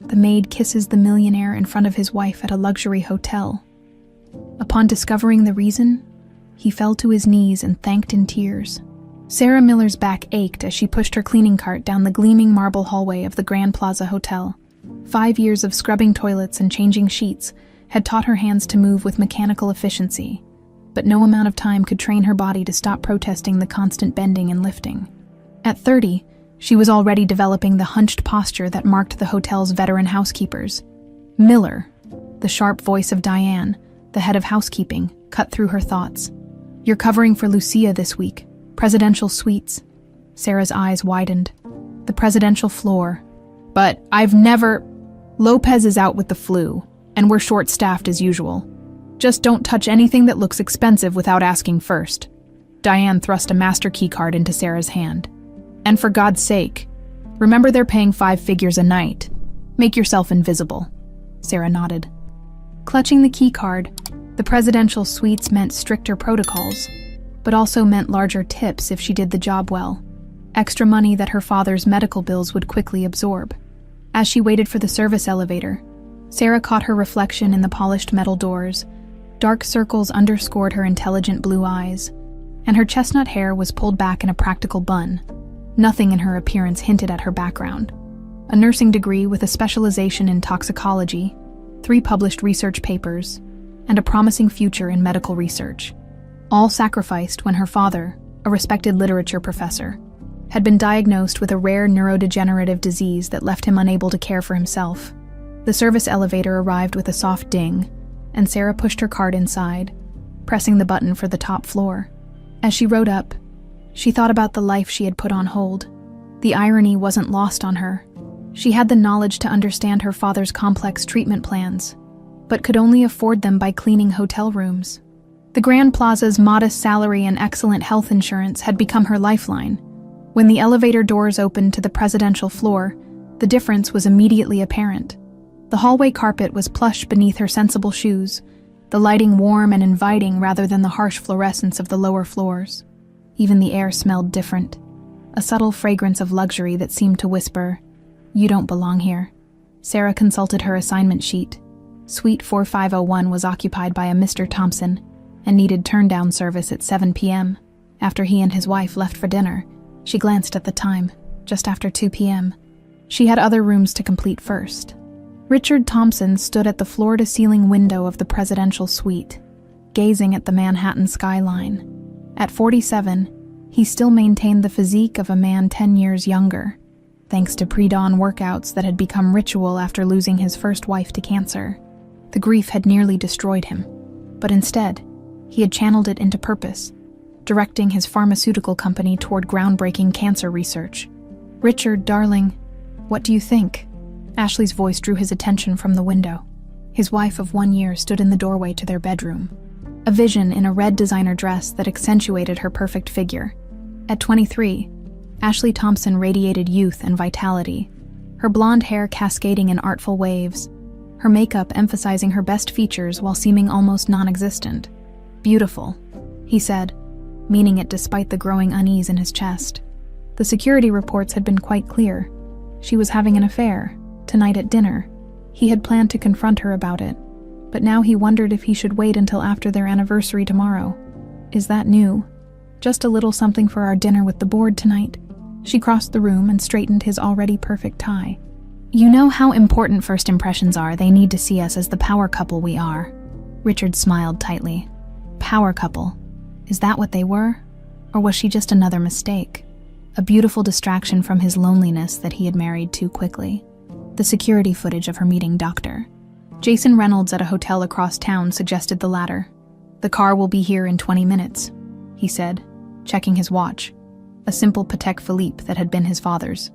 The maid kisses the millionaire in front of his wife at a luxury hotel. Upon discovering the reason, he fell to his knees and thanked in tears. Sarah Miller's back ached as she pushed her cleaning cart down the gleaming marble hallway of the Grand Plaza Hotel. 5 years of scrubbing toilets and changing sheets had taught her hands to move with mechanical efficiency, but no amount of time could train her body to stop protesting the constant bending and lifting. At 30, she was already developing the hunched posture that marked the hotel's veteran housekeepers. Miller, the sharp voice of Diane, the head of housekeeping, cut through her thoughts. "You're covering for Lucia this week. Presidential suites." Sarah's eyes widened. "The presidential floor. But I've never..." "Lopez is out with the flu, and we're short-staffed as usual. Just don't touch anything that looks expensive without asking first." Diane thrust a master key card into Sarah's hand. "And for God's sake, remember they're paying 5 figures a night. Make yourself invisible." Sarah nodded. Clutching the key card, the presidential suites meant stricter protocols, but also meant larger tips if she did the job well. Extra money that her father's medical bills would quickly absorb. As she waited for the service elevator, Sarah caught her reflection in the polished metal doors. Dark circles underscored her intelligent blue eyes, and her chestnut hair was pulled back in a practical bun. Nothing in her appearance hinted at her background. A nursing degree with a specialization in toxicology, 3 published research papers, and a promising future in medical research. All sacrificed when her father, a respected literature professor, had been diagnosed with a rare neurodegenerative disease that left him unable to care for himself. The service elevator arrived with a soft ding, and Sarah pushed her card inside, pressing the button for the top floor. As she rode up, she thought about the life she had put on hold. The irony wasn't lost on her. She had the knowledge to understand her father's complex treatment plans, but could only afford them by cleaning hotel rooms. The Grand Plaza's modest salary and excellent health insurance had become her lifeline. When the elevator doors opened to the presidential floor, the difference was immediately apparent. The hallway carpet was plush beneath her sensible shoes, the lighting warm and inviting rather than the harsh fluorescence of the lower floors. Even the air smelled different, a subtle fragrance of luxury that seemed to whisper, "You don't belong here." Sarah consulted her assignment sheet. Suite 4501 was occupied by a Mr. Thompson and needed turn-down service at 7 p.m. After he and his wife left for dinner, she glanced at the time, just after 2 p.m. She had other rooms to complete first. Richard Thompson stood at the floor-to-ceiling window of the presidential suite, gazing at the Manhattan skyline. At 47, he still maintained the physique of a man 10 years younger, thanks to pre-dawn workouts that had become ritual after losing his first wife to cancer. The grief had nearly destroyed him, but instead, he had channeled it into purpose, directing his pharmaceutical company toward groundbreaking cancer research. "Richard, darling, what do you think?" Ashley's voice drew his attention from the window. His wife of 1 year stood in the doorway to their bedroom, a vision in a red designer dress that accentuated her perfect figure. At 23, Ashley Thompson radiated youth and vitality, her blonde hair cascading in artful waves, her makeup emphasizing her best features while seeming almost non-existent. "Beautiful," he said, meaning it despite the growing unease in his chest. The security reports had been quite clear. She was having an affair, tonight at dinner. He had planned to confront her about it, but now he wondered if he should wait until after their anniversary tomorrow. "Is that new? Just a little something for our dinner with the board tonight." She crossed the room and straightened his already perfect tie. "You know how important first impressions are. They need to see us as the power couple we are." Richard smiled tightly. Power couple. Is that what they were? Or was she just another mistake? A beautiful distraction from his loneliness that he had married too quickly. The security footage of her meeting Dr. Jason Reynolds at a hotel across town suggested the latter. "The car will be here in 20 minutes, he said, checking his watch. A simple Patek Philippe that had been his father's.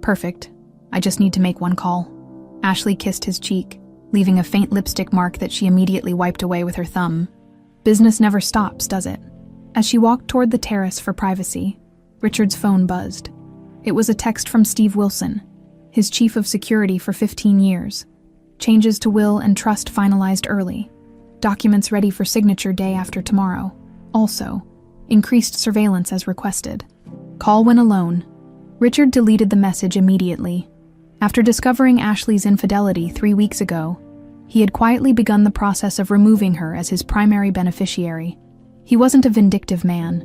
"Perfect. I just need to make one call." Ashley kissed his cheek, leaving a faint lipstick mark that she immediately wiped away with her thumb. Business never stops, does it? As she walked toward the terrace for privacy, Richard's phone buzzed. It was a text from Steve Wilson, his chief of security for 15 years. Changes to will and trust finalized early. Documents ready for signature day after tomorrow. Also, increased surveillance as requested. Call when alone. Richard deleted the message immediately. After discovering Ashley's infidelity 3 weeks ago, he had quietly begun the process of removing her as his primary beneficiary. He wasn't a vindictive man,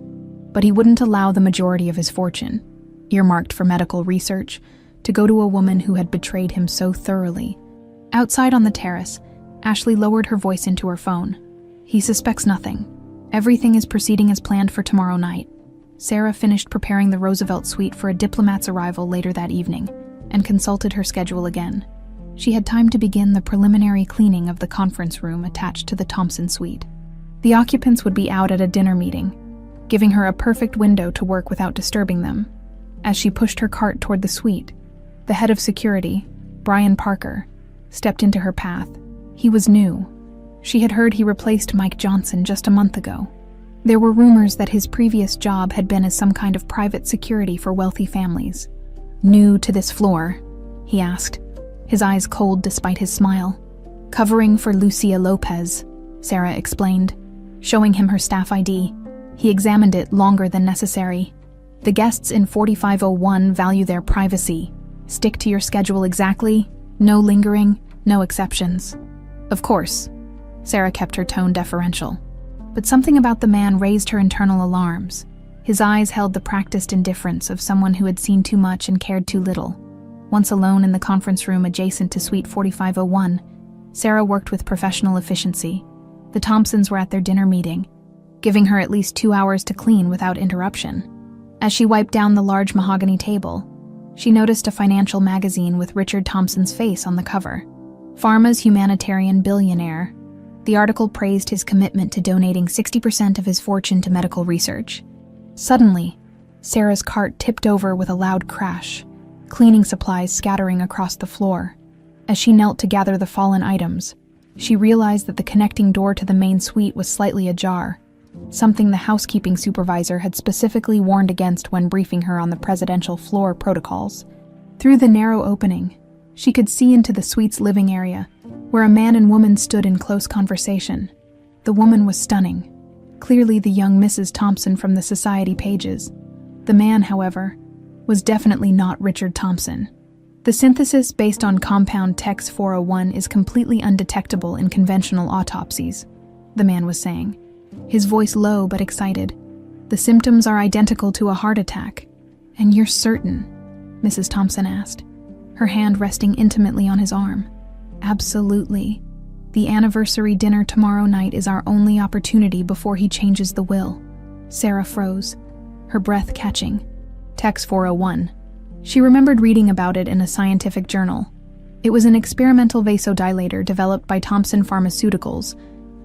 but he wouldn't allow the majority of his fortune, earmarked for medical research, to go to a woman who had betrayed him so thoroughly. Outside on the terrace, Ashley lowered her voice into her phone. He suspects nothing. Everything is proceeding as planned for tomorrow night. Sarah finished preparing the Roosevelt suite for a diplomat's arrival later that evening and consulted her schedule again. She had time to begin the preliminary cleaning of the conference room attached to the Thompson suite. The occupants would be out at a dinner meeting, giving her a perfect window to work without disturbing them. As she pushed her cart toward the suite, the head of security, Brian Parker, stepped into her path. He was new. She had heard he replaced Mike Johnson just a month ago. There were rumors that his previous job had been as some kind of private security for wealthy families. "New to this floor?" he asked, his eyes cold despite his smile. "Covering for Lucia Lopez," Sarah explained, showing him her staff ID. He examined it longer than necessary. "The guests in 4501 value their privacy. Stick to your schedule exactly. No lingering, no exceptions." "Of course." Sarah kept her tone deferential. But something about the man raised her internal alarms. His eyes held the practiced indifference of someone who had seen too much and cared too little. Once alone in the conference room adjacent to Suite 4501, Sarah worked with professional efficiency. The Thompsons were at their dinner meeting, giving her at least 2 hours to clean without interruption. As she wiped down the large mahogany table, she noticed a financial magazine with Richard Thompson's face on the cover. Pharma's humanitarian billionaire. The article praised his commitment to donating 60% of his fortune to medical research. Suddenly, Sarah's cart tipped over with a loud crash, cleaning supplies scattering across the floor. As she knelt to gather the fallen items, she realized that the connecting door to the main suite was slightly ajar, something the housekeeping supervisor had specifically warned against when briefing her on the presidential floor protocols. Through the narrow opening, she could see into the suite's living area, where a man and woman stood in close conversation. The woman was stunning, clearly the young Mrs. Thompson from the society pages. The man, however, was definitely not Richard Thompson. The synthesis based on compound TEX 401 is completely undetectable in conventional autopsies, the man was saying, his voice low but excited. "The symptoms are identical to a heart attack." "And you're certain?" Mrs. Thompson asked, her hand resting intimately on his arm. "Absolutely. The anniversary dinner tomorrow night is our only opportunity before he changes the will." Sarah froze, her breath catching. TEX 401. She remembered reading about it in a scientific journal. It was an experimental vasodilator developed by Thompson Pharmaceuticals,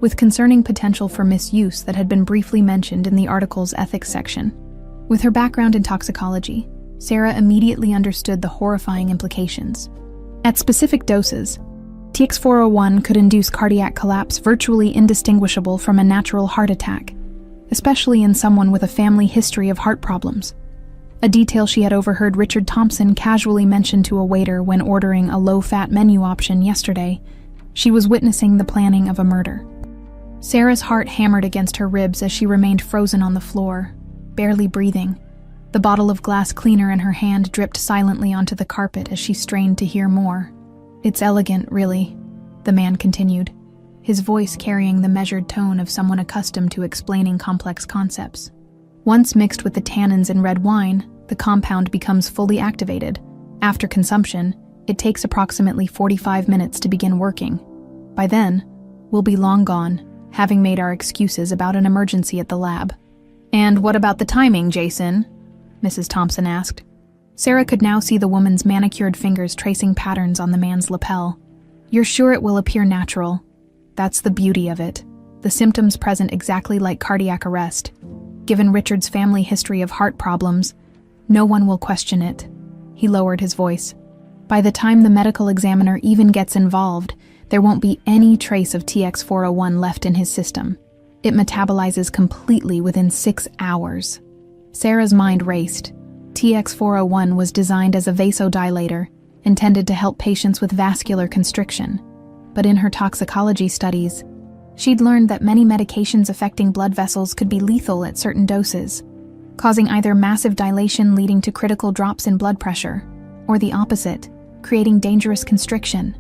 with concerning potential for misuse that had been briefly mentioned in the article's ethics section. With her background in toxicology, Sarah immediately understood the horrifying implications. At specific doses, TX401 could induce cardiac collapse virtually indistinguishable from a natural heart attack, especially in someone with a family history of heart problems. A detail she had overheard Richard Thompson casually mention to a waiter when ordering a low-fat menu option yesterday. She was witnessing the planning of a murder. Sarah's heart hammered against her ribs as she remained frozen on the floor, barely breathing. The bottle of glass cleaner in her hand dripped silently onto the carpet as she strained to hear more. "It's elegant, really," the man continued, his voice carrying the measured tone of someone accustomed to explaining complex concepts. "Once mixed with the tannins in red wine, the compound becomes fully activated. After consumption, it takes approximately 45 minutes to begin working. By then, we'll be long gone, having made our excuses about an emergency at the lab." "And what about the timing, Jason?" Mrs. Thompson asked. Sarah could now see the woman's manicured fingers tracing patterns on the man's lapel. "You're sure it will appear natural? That's the beauty of it. The symptoms present exactly like cardiac arrest. Given Richard's family history of heart problems, no one will question it." He lowered his voice. "By the time the medical examiner even gets involved, there won't be any trace of TX401 left in his system. It metabolizes completely within 6 hours. Sarah's mind raced. TX401 was designed as a vasodilator, intended to help patients with vascular constriction. But in her toxicology studies, she'd learned that many medications affecting blood vessels could be lethal at certain doses, causing either massive dilation leading to critical drops in blood pressure, or the opposite, creating dangerous constriction.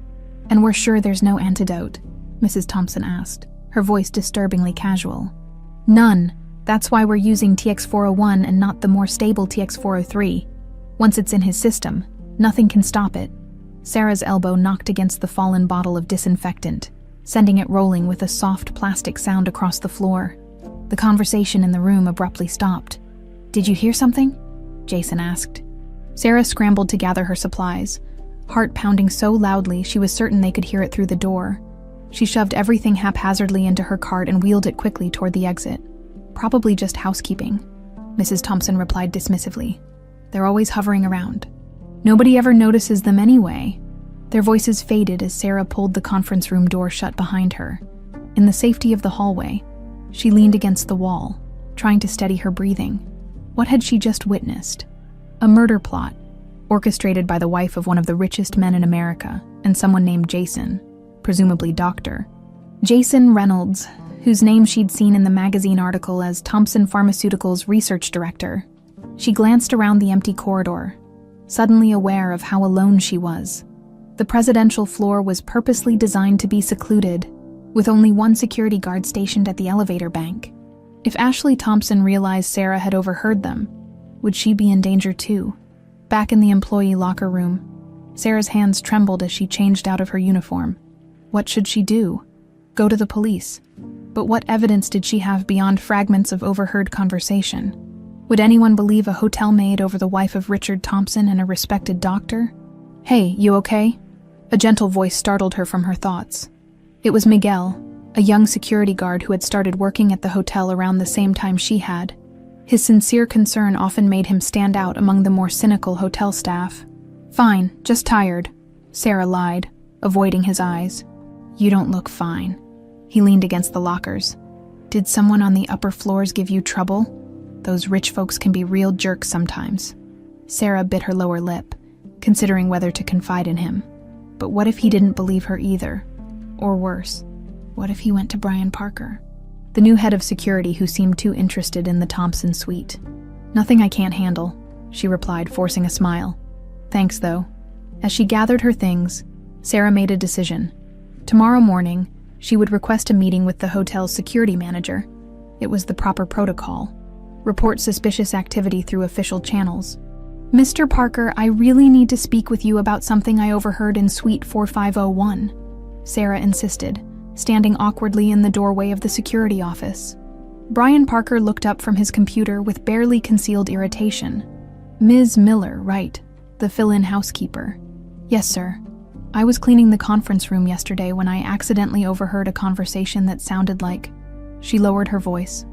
And we're sure there's no antidote, Mrs. Thompson asked, her voice disturbingly casual. None. That's why we're using TX401 and not the more stable TX403. Once it's in his system, nothing can stop it. Sarah's elbow knocked against the fallen bottle of disinfectant, sending it rolling with a soft plastic sound across the floor. The conversation in the room abruptly stopped. Did you hear something? Jason asked. Sarah scrambled to gather her supplies, heart pounding so loudly she was certain they could hear it through the door. She shoved everything haphazardly into her cart and wheeled it quickly toward the exit. Probably just housekeeping, Mrs. Thompson replied dismissively. They're always hovering around. Nobody ever notices them anyway. Their voices faded as Sarah pulled the conference room door shut behind her. In the safety of the hallway, she leaned against the wall, trying to steady her breathing. What had she just witnessed? A murder plot, orchestrated by the wife of one of the richest men in America and someone named Jason, presumably Dr. Jason Reynolds, whose name she'd seen in the magazine article as Thompson Pharmaceuticals' research director. She glanced around the empty corridor, suddenly aware of how alone she was. The presidential floor was purposely designed to be secluded, with only one security guard stationed at the elevator bank. If Ashley Thompson realized Sarah had overheard them, would she be in danger too? Back in the employee locker room, Sarah's hands trembled as she changed out of her uniform. What should she do? Go to the police. But what evidence did she have beyond fragments of overheard conversation? Would anyone believe a hotel maid over the wife of Richard Thompson and a respected doctor? Hey, you okay? A gentle voice startled her from her thoughts. It was Miguel, a young security guard who had started working at the hotel around the same time she had. His sincere concern often made him stand out among the more cynical hotel staff. Fine, just tired, Sarah lied, avoiding his eyes. You don't look fine. He leaned against the lockers. Did someone on the upper floors give you trouble? Those rich folks can be real jerks sometimes. Sarah bit her lower lip, considering whether to confide in him. But what if he didn't believe her either? Or worse, what if he went to Brian Parker, the new head of security who seemed too interested in the Thompson suite? Nothing I can't handle, she replied, forcing a smile. Thanks, though. As she gathered her things, Sarah made a decision. Tomorrow morning, she would request a meeting with the hotel's security manager. It was the proper protocol. Report suspicious activity through official channels. Mr. Parker, I really need to speak with you about something I overheard in Suite 4501, Sarah insisted, standing awkwardly in the doorway of the security office. Brian Parker looked up from his computer with barely concealed irritation. Ms. Miller, right, the fill-in housekeeper. Yes, sir. I was cleaning the conference room yesterday when I accidentally overheard a conversation that sounded like... She lowered her voice.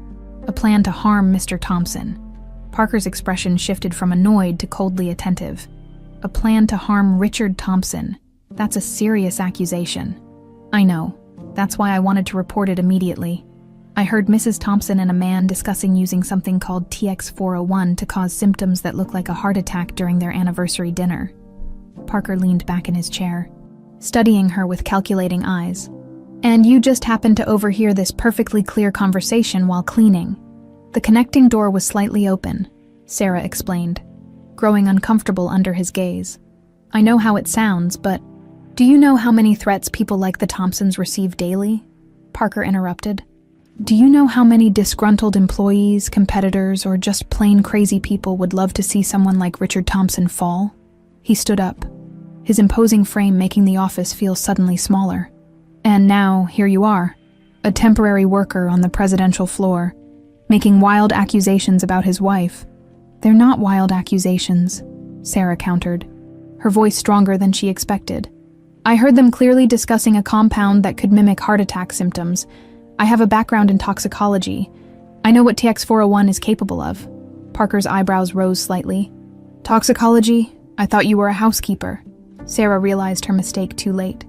A plan to harm Mr. Thompson. Parker's expression shifted from annoyed to coldly attentive. A plan to harm Richard Thompson. That's a serious accusation. I know. That's why I wanted to report it immediately. I heard Mrs. Thompson and a man discussing using something called TX401 to cause symptoms that look like a heart attack during their anniversary dinner. Parker leaned back in his chair, studying her with calculating eyes. And you just happened to overhear this perfectly clear conversation while cleaning. The connecting door was slightly open, Sarah explained, growing uncomfortable under his gaze. I know how it sounds, but do you know how many threats people like the Thompsons receive daily? Parker interrupted. Do you know how many disgruntled employees, competitors, or just plain crazy people would love to see someone like Richard Thompson fall? He stood up, his imposing frame making the office feel suddenly smaller. And now, here you are, a temporary worker on the presidential floor, making wild accusations about his wife. They're not wild accusations, Sarah countered, her voice stronger than she expected. I heard them clearly discussing a compound that could mimic heart attack symptoms. I have a background in toxicology. I know what TX401 is capable of. Parker's eyebrows rose slightly. Toxicology? I thought you were a housekeeper. Sarah realized her mistake too late.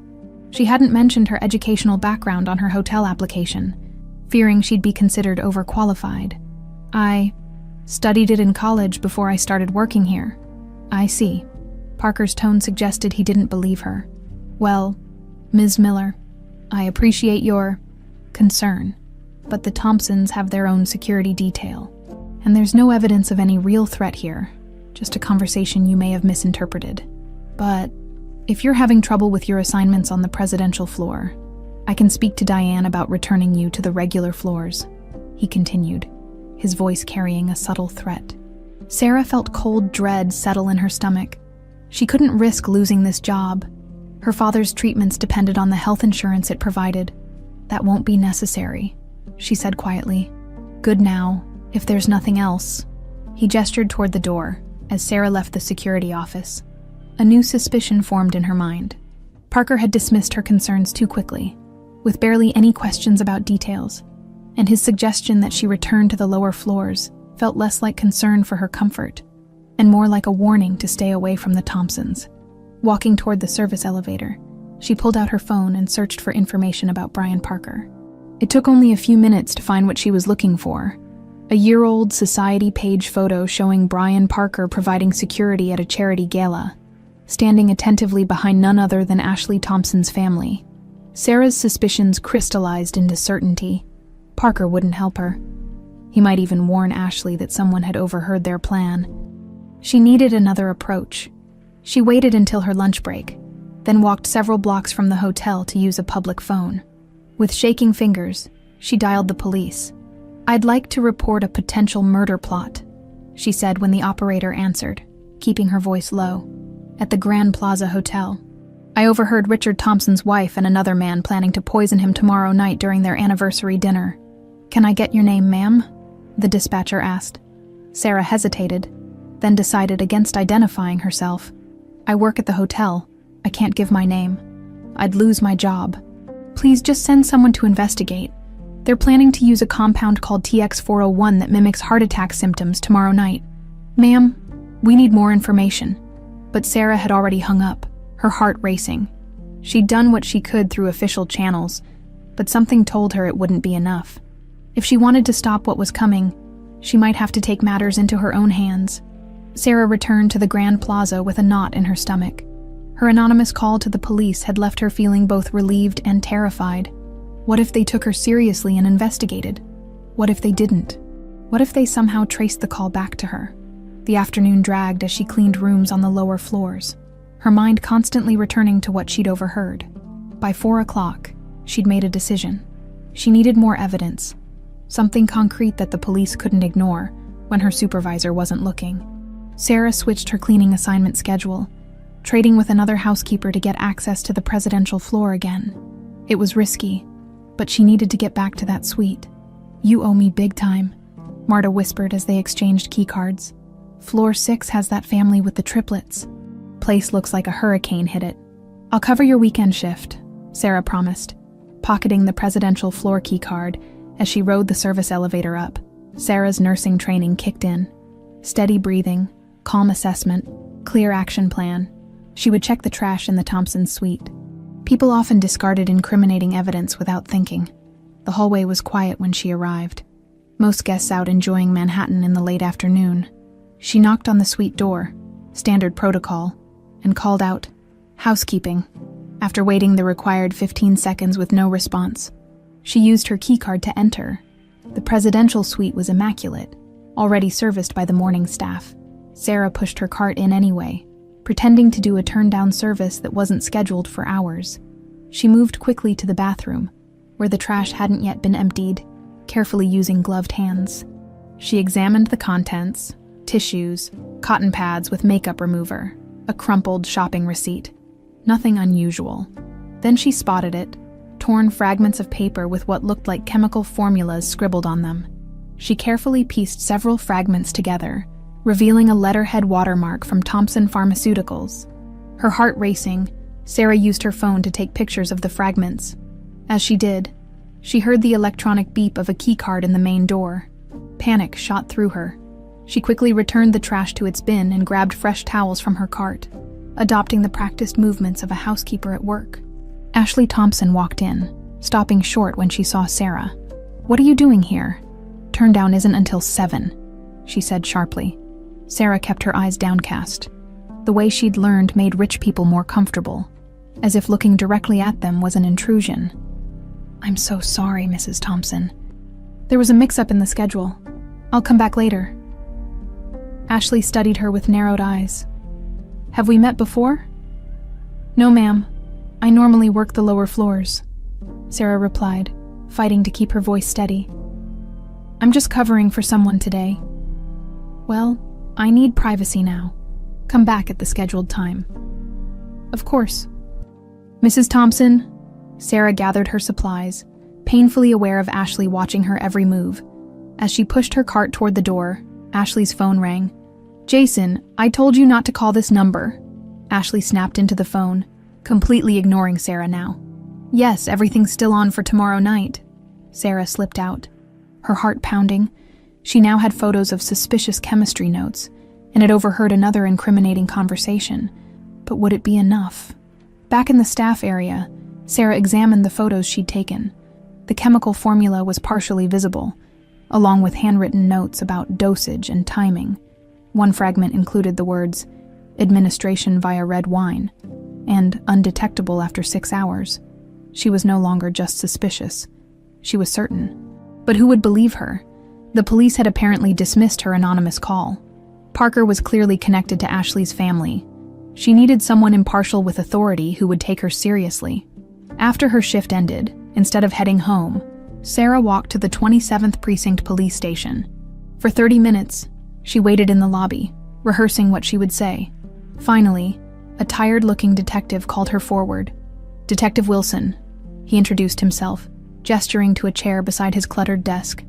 She hadn't mentioned her educational background on her hotel application, fearing she'd be considered overqualified. I studied it in college before I started working here. I see. Parker's tone suggested he didn't believe her. Well, Ms. Miller, I appreciate your concern, but the Thompsons have their own security detail, and there's no evidence of any real threat here, just a conversation you may have misinterpreted. But If you're having trouble with your assignments on the presidential floor, I can speak to Diane about returning you to the regular floors," he continued, his voice carrying a subtle threat. Sarah felt cold dread settle in her stomach. She couldn't risk losing this job. Her father's treatments depended on the health insurance it provided. "That won't be necessary," she said quietly. "Good now, if there's nothing else." He gestured toward the door as Sarah left the security office. A new suspicion formed in her mind. Parker had dismissed her concerns too quickly, with barely any questions about details, and his suggestion that she return to the lower floors felt less like concern for her comfort and more like a warning to stay away from the Thompsons. Walking toward the service elevator, she pulled out her phone and searched for information about Brian Parker. It took only a few minutes to find what she was looking for: a year-old Society page photo showing Brian Parker providing security at a charity gala, standing attentively behind none other than Ashley Thompson's family. Sarah's suspicions crystallized into certainty. Parker wouldn't help her. He might even warn Ashley that someone had overheard their plan. She needed another approach. She waited until her lunch break, then walked several blocks from the hotel to use a public phone. With shaking fingers, she dialed the police. "I'd like to report a potential murder plot," she said when the operator answered, keeping her voice low. "At the Grand Plaza Hotel. I overheard Richard Thompson's wife and another man planning to poison him tomorrow night during their anniversary dinner. Can I get your name, ma'am?" the dispatcher asked. Sarah hesitated, then decided against identifying herself. "I work at the hotel. I can't give my name. I'd lose my job. Please just send someone to investigate. They're planning to use a compound called TX401 that mimics heart attack symptoms tomorrow night. Ma'am, we need more information." But Sarah had already hung up, her heart racing. She'd done what she could through official channels, but something told her it wouldn't be enough. If she wanted to stop what was coming, she might have to take matters into her own hands. Sarah returned to the Grand Plaza with a knot in her stomach. Her anonymous call to the police had left her feeling both relieved and terrified. What if they took her seriously and investigated? What if they didn't? What if they somehow traced the call back to her? The afternoon dragged as she cleaned rooms on the lower floors, her mind constantly returning to what she'd overheard. By 4 o'clock, she'd made a decision. She needed more evidence, something concrete that the police couldn't ignore when her supervisor wasn't looking. Sarah switched her cleaning assignment schedule, trading with another housekeeper to get access to the presidential floor again. It was risky, but she needed to get back to that suite. "You owe me big time," Marta whispered as they exchanged keycards. "Floor 6 has that family with the triplets. Place looks like a hurricane hit it." "I'll cover your weekend shift," Sarah promised, pocketing the presidential floor keycard as she rode the service elevator up. Sarah's nursing training kicked in. Steady breathing, calm assessment, clear action plan. She would check the trash in the Thompson suite. People often discarded incriminating evidence without thinking. The hallway was quiet when she arrived, most guests out enjoying Manhattan in the late afternoon. She knocked on the suite door, standard protocol, and called out, "Housekeeping," after waiting the required 15 seconds with no response. She used her keycard to enter. The presidential suite was immaculate, already serviced by the morning staff. Sarah pushed her cart in anyway, pretending to do a turn-down service that wasn't scheduled for hours. She moved quickly to the bathroom, where the trash hadn't yet been emptied, carefully using gloved hands. She examined the contents: tissues, cotton pads with makeup remover, a crumpled shopping receipt. Nothing unusual. Then she spotted it, torn fragments of paper with what looked like chemical formulas scribbled on them. She carefully pieced several fragments together, revealing a letterhead watermark from Thompson Pharmaceuticals. Her heart racing, Sarah used her phone to take pictures of the fragments. As she did, she heard the electronic beep of a keycard in the main door. Panic shot through her. She quickly returned the trash to its bin and grabbed fresh towels from her cart, adopting the practiced movements of a housekeeper at work. Ashley Thompson walked in, stopping short when she saw Sarah. "What are you doing here?" "Turndown isn't until 7, she said sharply. Sarah kept her eyes downcast. The way she'd learned made rich people more comfortable, as if looking directly at them was an intrusion. "I'm so sorry, Mrs. Thompson. There was a mix-up in the schedule. I'll come back later." Ashley studied her with narrowed eyes. "Have we met before?" No, ma'am. I normally work the lower floors, Sarah replied, fighting to keep her voice steady. I'm just covering for someone today. Well, I need privacy now. Come back at the scheduled time. Of course. Mrs. Thompson, Sarah gathered her supplies, painfully aware of Ashley watching her every move. As she pushed her cart toward the door, Ashley's phone rang. Jason, I told you not to call this number. Ashley snapped into the phone, completely ignoring Sarah now. Yes, everything's still on for tomorrow night. Sarah slipped out, her heart pounding. She now had photos of suspicious chemistry notes, and had overheard another incriminating conversation. But would it be enough? Back in the staff area, Sarah examined the photos she'd taken. The chemical formula was partially visible, along with handwritten notes about dosage and timing. One fragment included the words, administration via red wine, and undetectable after 6 hours. She was no longer just suspicious. She was certain. But who would believe her? The police had apparently dismissed her anonymous call. Parker was clearly connected to Ashley's family. She needed someone impartial with authority who would take her seriously. After her shift ended, instead of heading home, Sarah walked to the 27th Precinct Police Station. For 30 minutes, she waited in the lobby, rehearsing what she would say. Finally, a tired-looking detective called her forward. Detective Wilson, he introduced himself, gesturing to a chair beside his cluttered desk.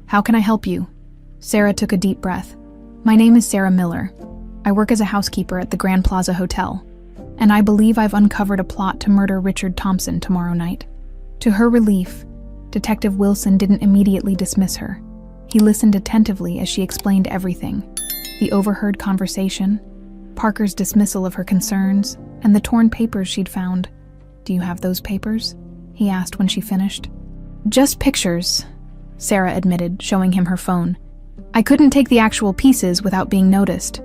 How can I help you? Sarah took a deep breath. My name is Sarah Miller. I work as a housekeeper at the Grand Plaza Hotel, and I believe I've uncovered a plot to murder Richard Thompson tomorrow night. To her relief, Detective Wilson didn't immediately dismiss her. He listened attentively as she explained everything. The overheard conversation, Parker's dismissal of her concerns, and the torn papers she'd found. Do you have those papers? He asked when she finished. Just pictures, Sarah admitted, showing him her phone. I couldn't take the actual pieces without being noticed.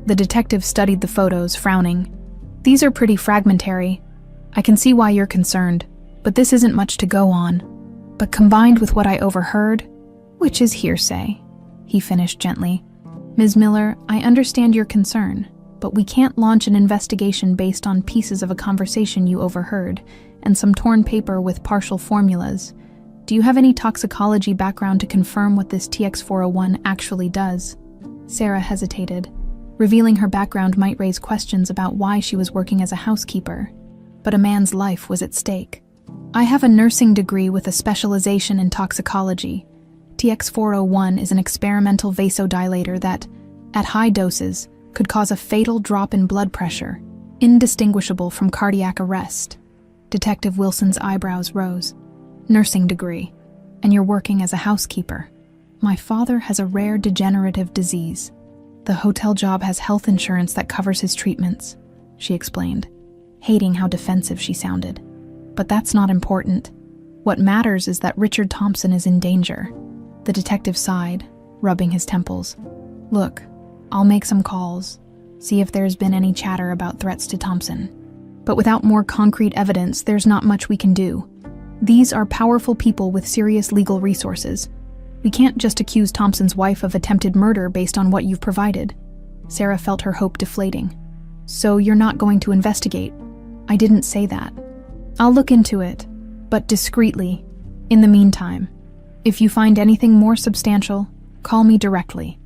The detective studied the photos, frowning. These are pretty fragmentary. I can see why you're concerned, but this isn't much to go on. But combined with what I overheard, which is hearsay, he finished gently. Ms. Miller, I understand your concern, but we can't launch an investigation based on pieces of a conversation you overheard and some torn paper with partial formulas. Do you have any toxicology background to confirm what this TX401 actually does? Sarah hesitated. Revealing her background might raise questions about why she was working as a housekeeper, but a man's life was at stake. I have a nursing degree with a specialization in toxicology. TX401 is an experimental vasodilator that, at high doses, could cause a fatal drop in blood pressure, indistinguishable from cardiac arrest. Detective Wilson's eyebrows rose. Nursing degree, and you're working as a housekeeper. My father has a rare degenerative disease. The hotel job has health insurance that covers his treatments, she explained, hating how defensive she sounded. But that's not important. What matters is that Richard Thompson is in danger. The detective sighed, rubbing his temples. Look, I'll make some calls, see if there's been any chatter about threats to Thompson. But without more concrete evidence, there's not much we can do. These are powerful people with serious legal resources. We can't just accuse Thompson's wife of attempted murder based on what you've provided. Sarah felt her hope deflating. So you're not going to investigate? I didn't say that. I'll look into it, but discreetly. In the meantime, if you find anything more substantial, call me directly.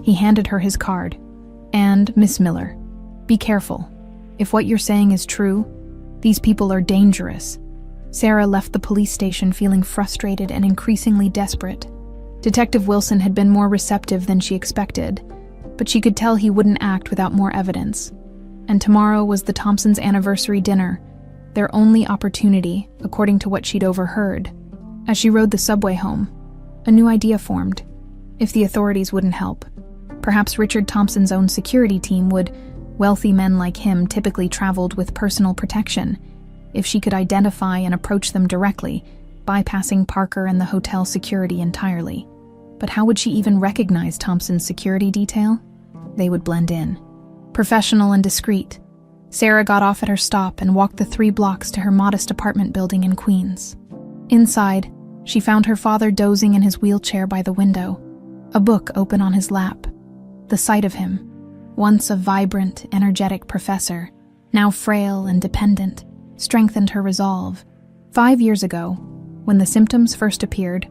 He handed her his card. And, Miss Miller, be careful. If what you're saying is true, these people are dangerous. Sarah left the police station feeling frustrated and increasingly desperate. Detective Wilson had been more receptive than she expected, but she could tell he wouldn't act without more evidence. And tomorrow was the Thompsons' anniversary dinner, their only opportunity, according to what she'd overheard. As she rode the subway home, a new idea formed. If the authorities wouldn't help, perhaps Richard Thompson's own security team would. Wealthy men like him typically traveled with personal protection. If she could identify and approach them directly, bypassing Parker and the hotel security entirely. But how would she even recognize Thompson's security detail? They would blend in. Professional and discreet, Sarah got off at her stop and walked the 3 blocks to her modest apartment building in Queens. Inside, she found her father dozing in his wheelchair by the window, a book open on his lap. The sight of him, once a vibrant, energetic professor, now frail and dependent, strengthened her resolve. 5 years ago, when the symptoms first appeared,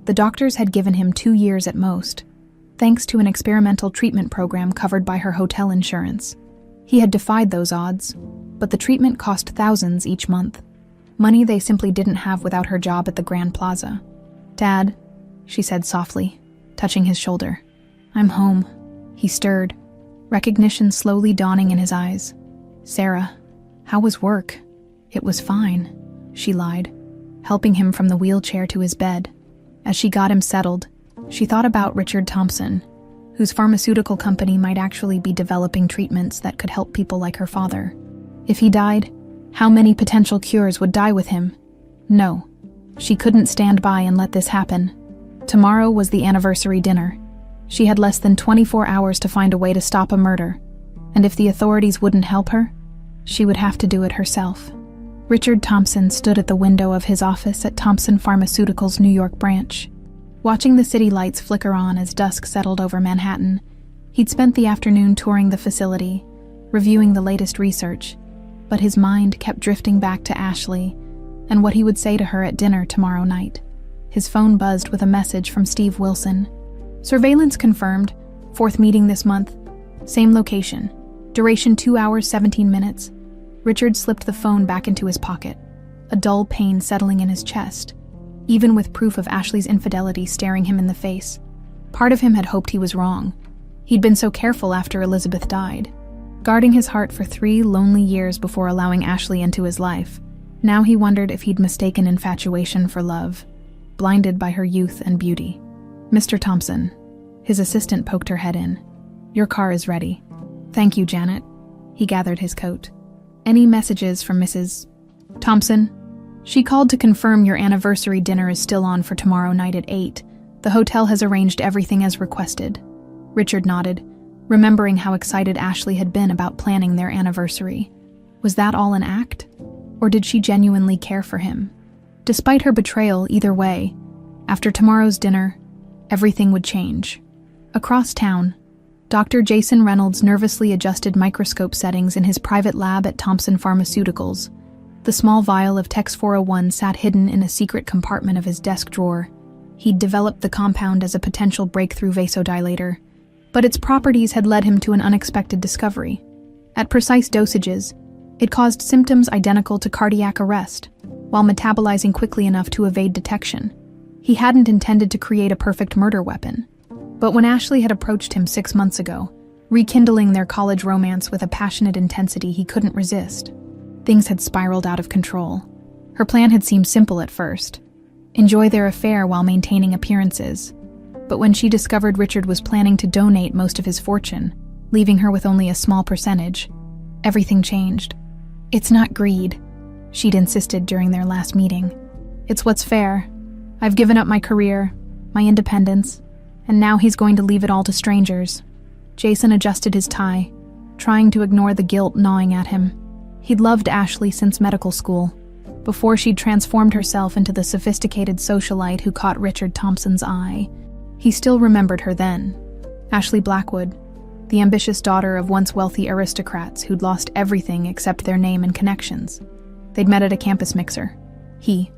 the doctors had given him 2 years at most, thanks to an experimental treatment program covered by her hotel insurance. He had defied those odds, but the treatment cost thousands each month, money they simply didn't have without her job at the Grand Plaza. "Dad," she said softly, touching his shoulder. "I'm home." He stirred, recognition slowly dawning in his eyes. "Sarah, how was work?" "It was fine," she lied, helping him from the wheelchair to his bed. As she got him settled, she thought about Richard Thompson, whose pharmaceutical company might actually be developing treatments that could help people like her father. If he died, how many potential cures would die with him? No, she couldn't stand by and let this happen. Tomorrow was the anniversary dinner. She had less than 24 hours to find a way to stop a murder, and if the authorities wouldn't help her, she would have to do it herself. Richard Thompson stood at the window of his office at Thompson Pharmaceuticals' New York branch. Watching the city lights flicker on as dusk settled over Manhattan, he'd spent the afternoon touring the facility, reviewing the latest research, but his mind kept drifting back to Ashley and what he would say to her at dinner tomorrow night. His phone buzzed with a message from Steve Wilson. "Surveillance confirmed. 4th meeting this month. Same location. Duration 2 hours, 17 minutes. Richard slipped the phone back into his pocket, a dull pain settling in his chest, even with proof of Ashley's infidelity staring him in the face. Part of him had hoped he was wrong. He'd been so careful after Elizabeth died, guarding his heart for 3 lonely years before allowing Ashley into his life. Now he wondered if he'd mistaken infatuation for love, blinded by her youth and beauty. "Mr. Thompson." His assistant poked her head in. "Your car is ready." "Thank you, Janet." He gathered his coat. "Any messages from Mrs. Thompson?" "She called to confirm your anniversary dinner is still on for tomorrow night at 8. The hotel has arranged everything as requested." Richard nodded, remembering how excited Ashley had been about planning their anniversary. Was that all an act? Or did she genuinely care for him? Despite her betrayal, either way, after tomorrow's dinner, everything would change. Across town, Dr. Jason Reynolds nervously adjusted microscope settings in his private lab at Thompson Pharmaceuticals. The small vial of Tex 401 sat hidden in a secret compartment of his desk drawer. He'd developed the compound as a potential breakthrough vasodilator, but its properties had led him to an unexpected discovery. At precise dosages, it caused symptoms identical to cardiac arrest, while metabolizing quickly enough to evade detection. He hadn't intended to create a perfect murder weapon. But when Ashley had approached him 6 months ago, rekindling their college romance with a passionate intensity he couldn't resist, things had spiraled out of control. Her plan had seemed simple at first: enjoy their affair while maintaining appearances. But when she discovered Richard was planning to donate most of his fortune, leaving her with only a small percentage, everything changed. "It's not greed," she'd insisted during their last meeting. "It's what's fair. I've given up my career, my independence, and now he's going to leave it all to strangers." Jason adjusted his tie, trying to ignore the guilt gnawing at him. He'd loved Ashley since medical school, before she'd transformed herself into the sophisticated socialite who caught Richard Thompson's eye. He still remembered her then. Ashley Blackwood, the ambitious daughter of once wealthy aristocrats who'd lost everything except their name and connections. They'd met at a campus mixer. He,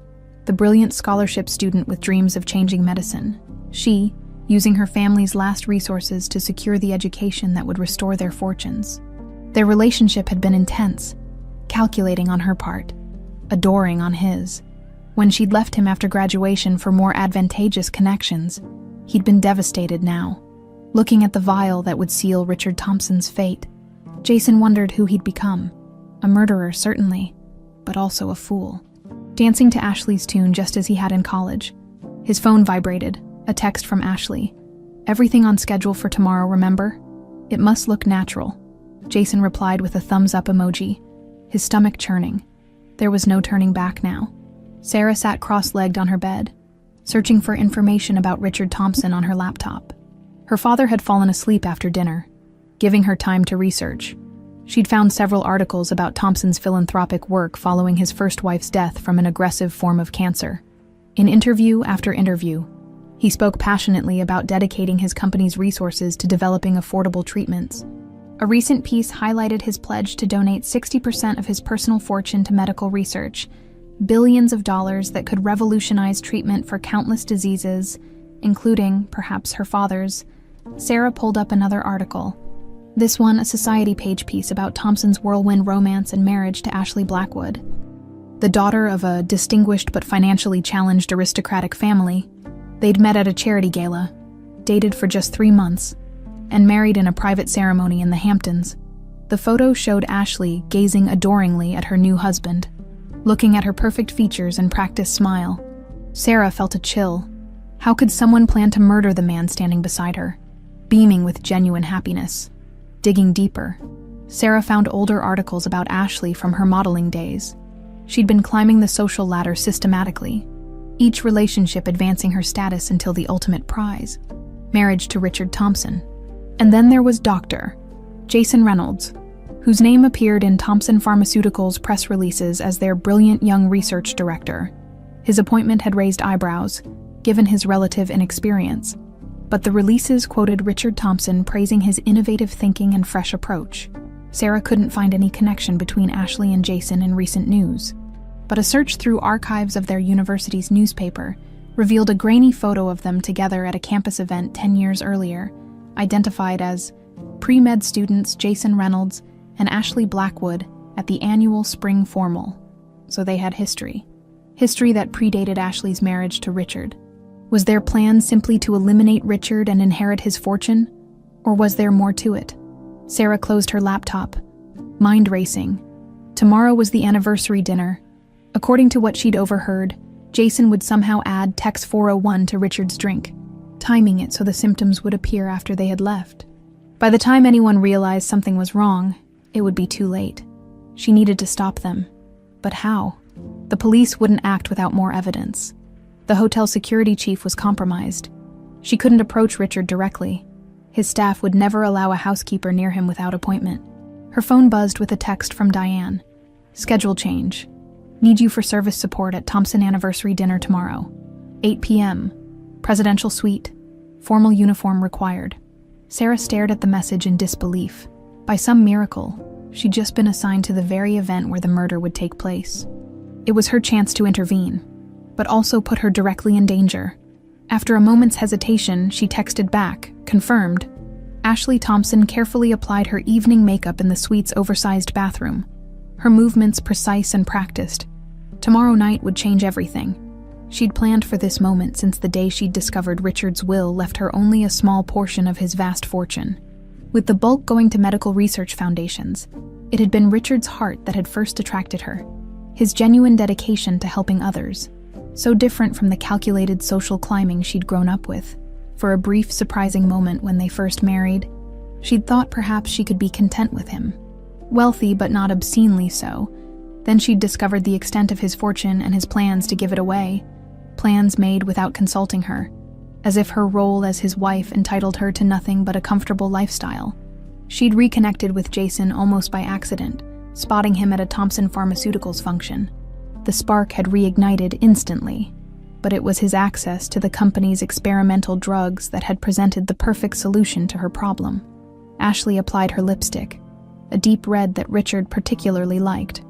the brilliant scholarship student with dreams of changing medicine. She, using her family's last resources to secure the education that would restore their fortunes. Their relationship had been intense, calculating on her part, adoring on his. When she'd left him after graduation for more advantageous connections, he'd been devastated now. Looking at the vial that would seal Richard Thompson's fate, Jason wondered who he'd become. A murderer, certainly, but also a fool. Dancing to Ashley's tune just as he had in college. His phone vibrated, a text from Ashley. "Everything on schedule for tomorrow, remember? It must look natural." Jason replied with a thumbs-up emoji, his stomach churning. There was no turning back now. Sarah sat cross-legged on her bed, searching for information about Richard Thompson on her laptop. Her father had fallen asleep after dinner, giving her time to research. She'd found several articles about Thompson's philanthropic work following his first wife's death from an aggressive form of cancer. In interview after interview, he spoke passionately about dedicating his company's resources to developing affordable treatments. A recent piece highlighted his pledge to donate 60% of his personal fortune to medical research, billions of dollars that could revolutionize treatment for countless diseases, including, perhaps, her father's. Sarah pulled up another article. This one, a Society page piece about Thompson's whirlwind romance and marriage to Ashley Blackwood. The daughter of a distinguished but financially challenged aristocratic family, they'd met at a charity gala, dated for just 3 months, and married in a private ceremony in the Hamptons. The photo showed Ashley gazing adoringly at her new husband, looking at her perfect features and practiced smile. Sarah felt a chill. How could someone plan to murder the man standing beside her, beaming with genuine happiness? Digging deeper, Sarah found older articles about Ashley from her modeling days. She'd been climbing the social ladder systematically, each relationship advancing her status until the ultimate prize, marriage to Richard Thompson. And then there was Dr. Jason Reynolds, whose name appeared in Thompson Pharmaceuticals' press releases as their brilliant young research director. His appointment had raised eyebrows, given his relative inexperience, but the releases quoted Richard Thompson praising his innovative thinking and fresh approach. Sarah couldn't find any connection between Ashley and Jason in recent news, but a search through archives of their university's newspaper revealed a grainy photo of them together at a campus event 10 years earlier, identified as pre-med students Jason Reynolds and Ashley Blackwood at the annual spring formal. So they had history. History that predated Ashley's marriage to Richard. Was their plan simply to eliminate Richard and inherit his fortune? Or was there more to it? Sarah closed her laptop, mind racing. Tomorrow was the anniversary dinner. According to what she'd overheard, Jason would somehow add Tex 401 to Richard's drink, timing it so the symptoms would appear after they had left. By the time anyone realized something was wrong, it would be too late. She needed to stop them. But how? The police wouldn't act without more evidence. The hotel security chief was compromised. She couldn't approach Richard directly. His staff would never allow a housekeeper near him without appointment. Her phone buzzed with a text from Diane. Schedule change. Need you for service support at Thompson anniversary dinner tomorrow. 8 p.m. Presidential suite. Formal uniform required. Sarah stared at the message in disbelief. By some miracle, she'd just been assigned to the very event where the murder would take place. It was her chance to intervene, but also put her directly in danger. After a moment's hesitation, she texted back, confirmed. Ashley Thompson carefully applied her evening makeup in the suite's oversized bathroom, her movements precise and practiced. Tomorrow night would change everything. She'd planned for this moment since the day she'd discovered Richard's will left her only a small portion of his vast fortune. With the bulk going to medical research foundations, it had been Richard's heart that had first attracted her, his genuine dedication to helping others, so different from the calculated social climbing she'd grown up with. For a brief, surprising moment when they first married, she'd thought perhaps she could be content with him. Wealthy, but not obscenely so. Then she'd discovered the extent of his fortune and his plans to give it away, plans made without consulting her, as if her role as his wife entitled her to nothing but a comfortable lifestyle. She'd reconnected with Jason almost by accident, spotting him at a Thompson Pharmaceuticals function. The spark had reignited instantly, but it was his access to the company's experimental drugs that had presented the perfect solution to her problem. Ashley applied her lipstick, a deep red that Richard particularly liked.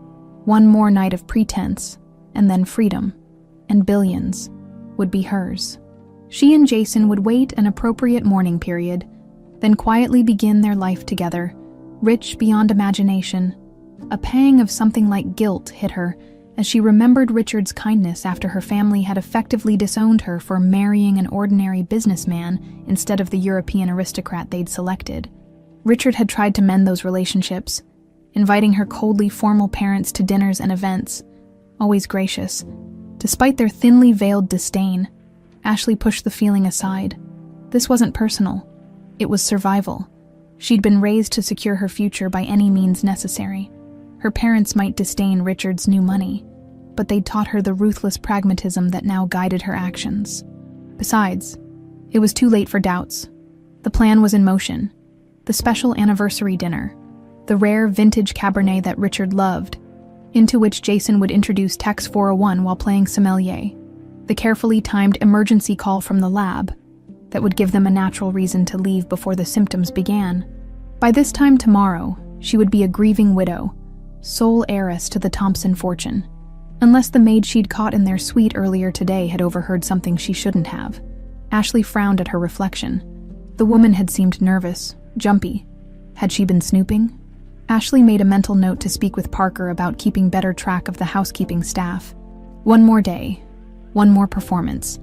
One more night of pretense, and then freedom, and billions, would be hers. She and Jason would wait an appropriate mourning period, then quietly begin their life together, rich beyond imagination. A pang of something like guilt hit her as she remembered Richard's kindness after her family had effectively disowned her for marrying an ordinary businessman instead of the European aristocrat they'd selected. Richard had tried to mend those relationships, inviting her coldly formal parents to dinners and events, always gracious. Despite their thinly veiled disdain, Ashley pushed the feeling aside. This wasn't personal. It was survival. She'd been raised to secure her future by any means necessary. Her parents might disdain Richard's new money, but they'd taught her the ruthless pragmatism that now guided her actions. Besides, it was too late for doubts. The plan was in motion. The special anniversary dinner, the rare vintage Cabernet that Richard loved, into which Jason would introduce Tex 401 while playing sommelier, the carefully timed emergency call from the lab that would give them a natural reason to leave before the symptoms began. By this time tomorrow, she would be a grieving widow, sole heiress to the Thompson fortune, unless the maid she'd caught in their suite earlier today had overheard something she shouldn't have. Ashley frowned at her reflection. The woman had seemed nervous, jumpy. Had she been snooping? Ashley made a mental note to speak with Parker about keeping better track of the housekeeping staff. One more day, one more performance.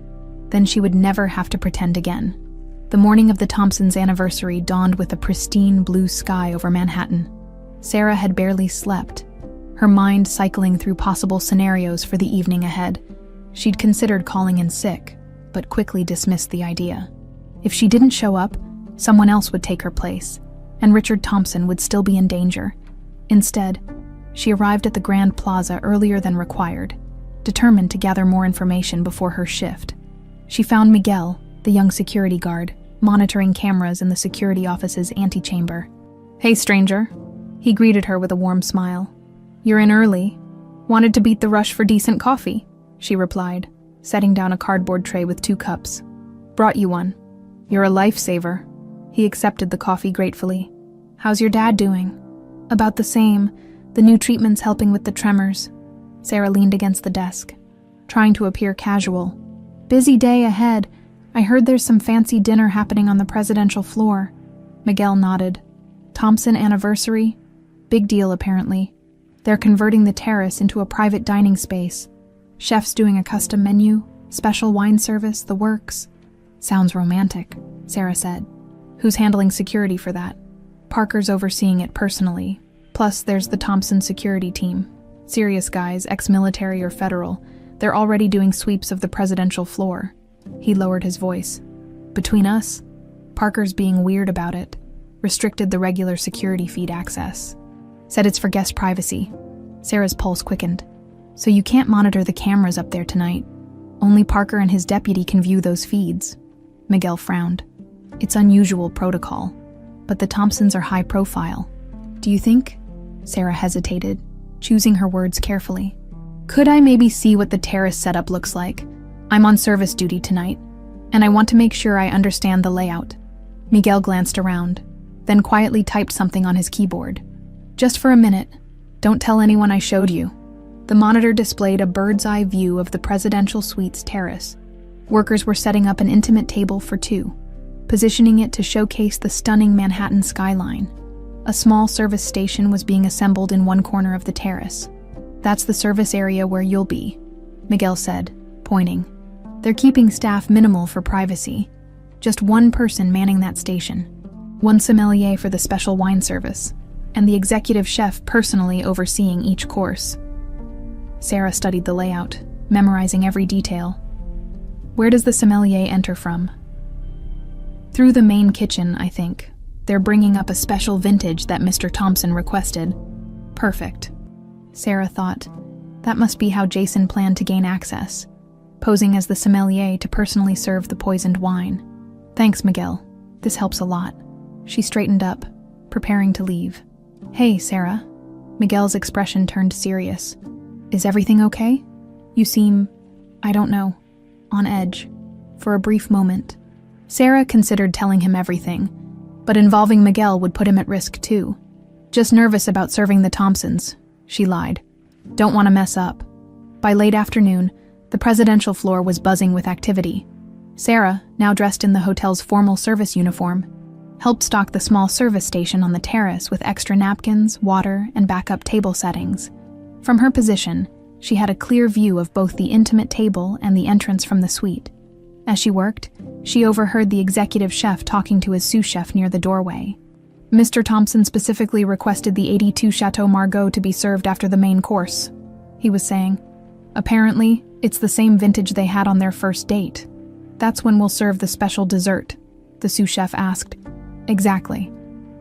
Then she would never have to pretend again. The morning of the Thompsons' anniversary dawned with a pristine blue sky over Manhattan. Sarah had barely slept, her mind cycling through possible scenarios for the evening ahead. She'd considered calling in sick, but quickly dismissed the idea. If she didn't show up, someone else would take her place, and Richard Thompson would still be in danger. Instead, she arrived at the Grand Plaza earlier than required, determined to gather more information before her shift. She found Miguel, the young security guard, monitoring cameras in the security office's antechamber. "Hey, stranger," he greeted her with a warm smile. "You're in early. Wanted to beat the rush for decent coffee," she replied, setting down a cardboard tray with 2 cups. "Brought you one. You're a lifesaver." He accepted the coffee gratefully. "How's your dad doing?" "About the same. The new treatment's helping with the tremors." Sarah leaned against the desk, trying to appear casual. "Busy day ahead. I heard there's some fancy dinner happening on the presidential floor." Miguel nodded. "Thompson anniversary? Big deal, apparently. They're converting the terrace into a private dining space. Chefs doing a custom menu, special wine service, the works." "Sounds romantic," Sarah said. "Who's handling security for that?" "Parker's overseeing it personally. Plus, there's the Thompson security team. Serious guys, ex-military or federal. They're already doing sweeps of the presidential floor." He lowered his voice. "Between us, Parker's being weird about it. Restricted the regular security feed access. Said it's for guest privacy." Sarah's pulse quickened. "So you can't monitor the cameras up there tonight. Only Parker and his deputy can view those feeds." Miguel frowned. "It's unusual protocol, but the Thompsons are high profile. Do you think?" Sarah hesitated, choosing her words carefully. "Could I maybe see what the terrace setup looks like? I'm on service duty tonight, and I want to make sure I understand the layout." Miguel glanced around, then quietly typed something on his keyboard. "Just for a minute. Don't tell anyone I showed you." The monitor displayed a bird's-eye view of the presidential suite's terrace. Workers were setting up an intimate table for 2, positioning it to showcase the stunning Manhattan skyline. A small service station was being assembled in one corner of the terrace. "That's the service area where you'll be," Miguel said, pointing. "They're keeping staff minimal for privacy. Just one person manning that station. One sommelier for the special wine service, and the executive chef personally overseeing each course." Sarah studied the layout, memorizing every detail. "Where does the sommelier enter from?" "Through the main kitchen, I think. They're bringing up a special vintage that Mr. Thompson requested." "Perfect." Sarah thought. That must be how Jason planned to gain access, posing as the sommelier to personally serve the poisoned wine. "Thanks, Miguel. This helps a lot." She straightened up, preparing to leave. "Hey, Sarah." Miguel's expression turned serious. "Is everything okay? You seem, I don't know, on edge." For a brief moment, Sarah considered telling him everything, but involving Miguel would put him at risk too. "Just nervous about serving the Thompsons," she lied. "Don't want to mess up." By late afternoon, the presidential floor was buzzing with activity. Sarah, now dressed in the hotel's formal service uniform, helped stock the small service station on the terrace with extra napkins, water, and backup table settings. From her position, she had a clear view of both the intimate table and the entrance from the suite. As she worked, she overheard the executive chef talking to his sous chef near the doorway. "Mr. Thompson specifically requested the 82 Chateau Margaux to be served after the main course," he was saying. "Apparently, it's the same vintage they had on their first date. That's when we'll serve the special dessert," the sous chef asked. "Exactly.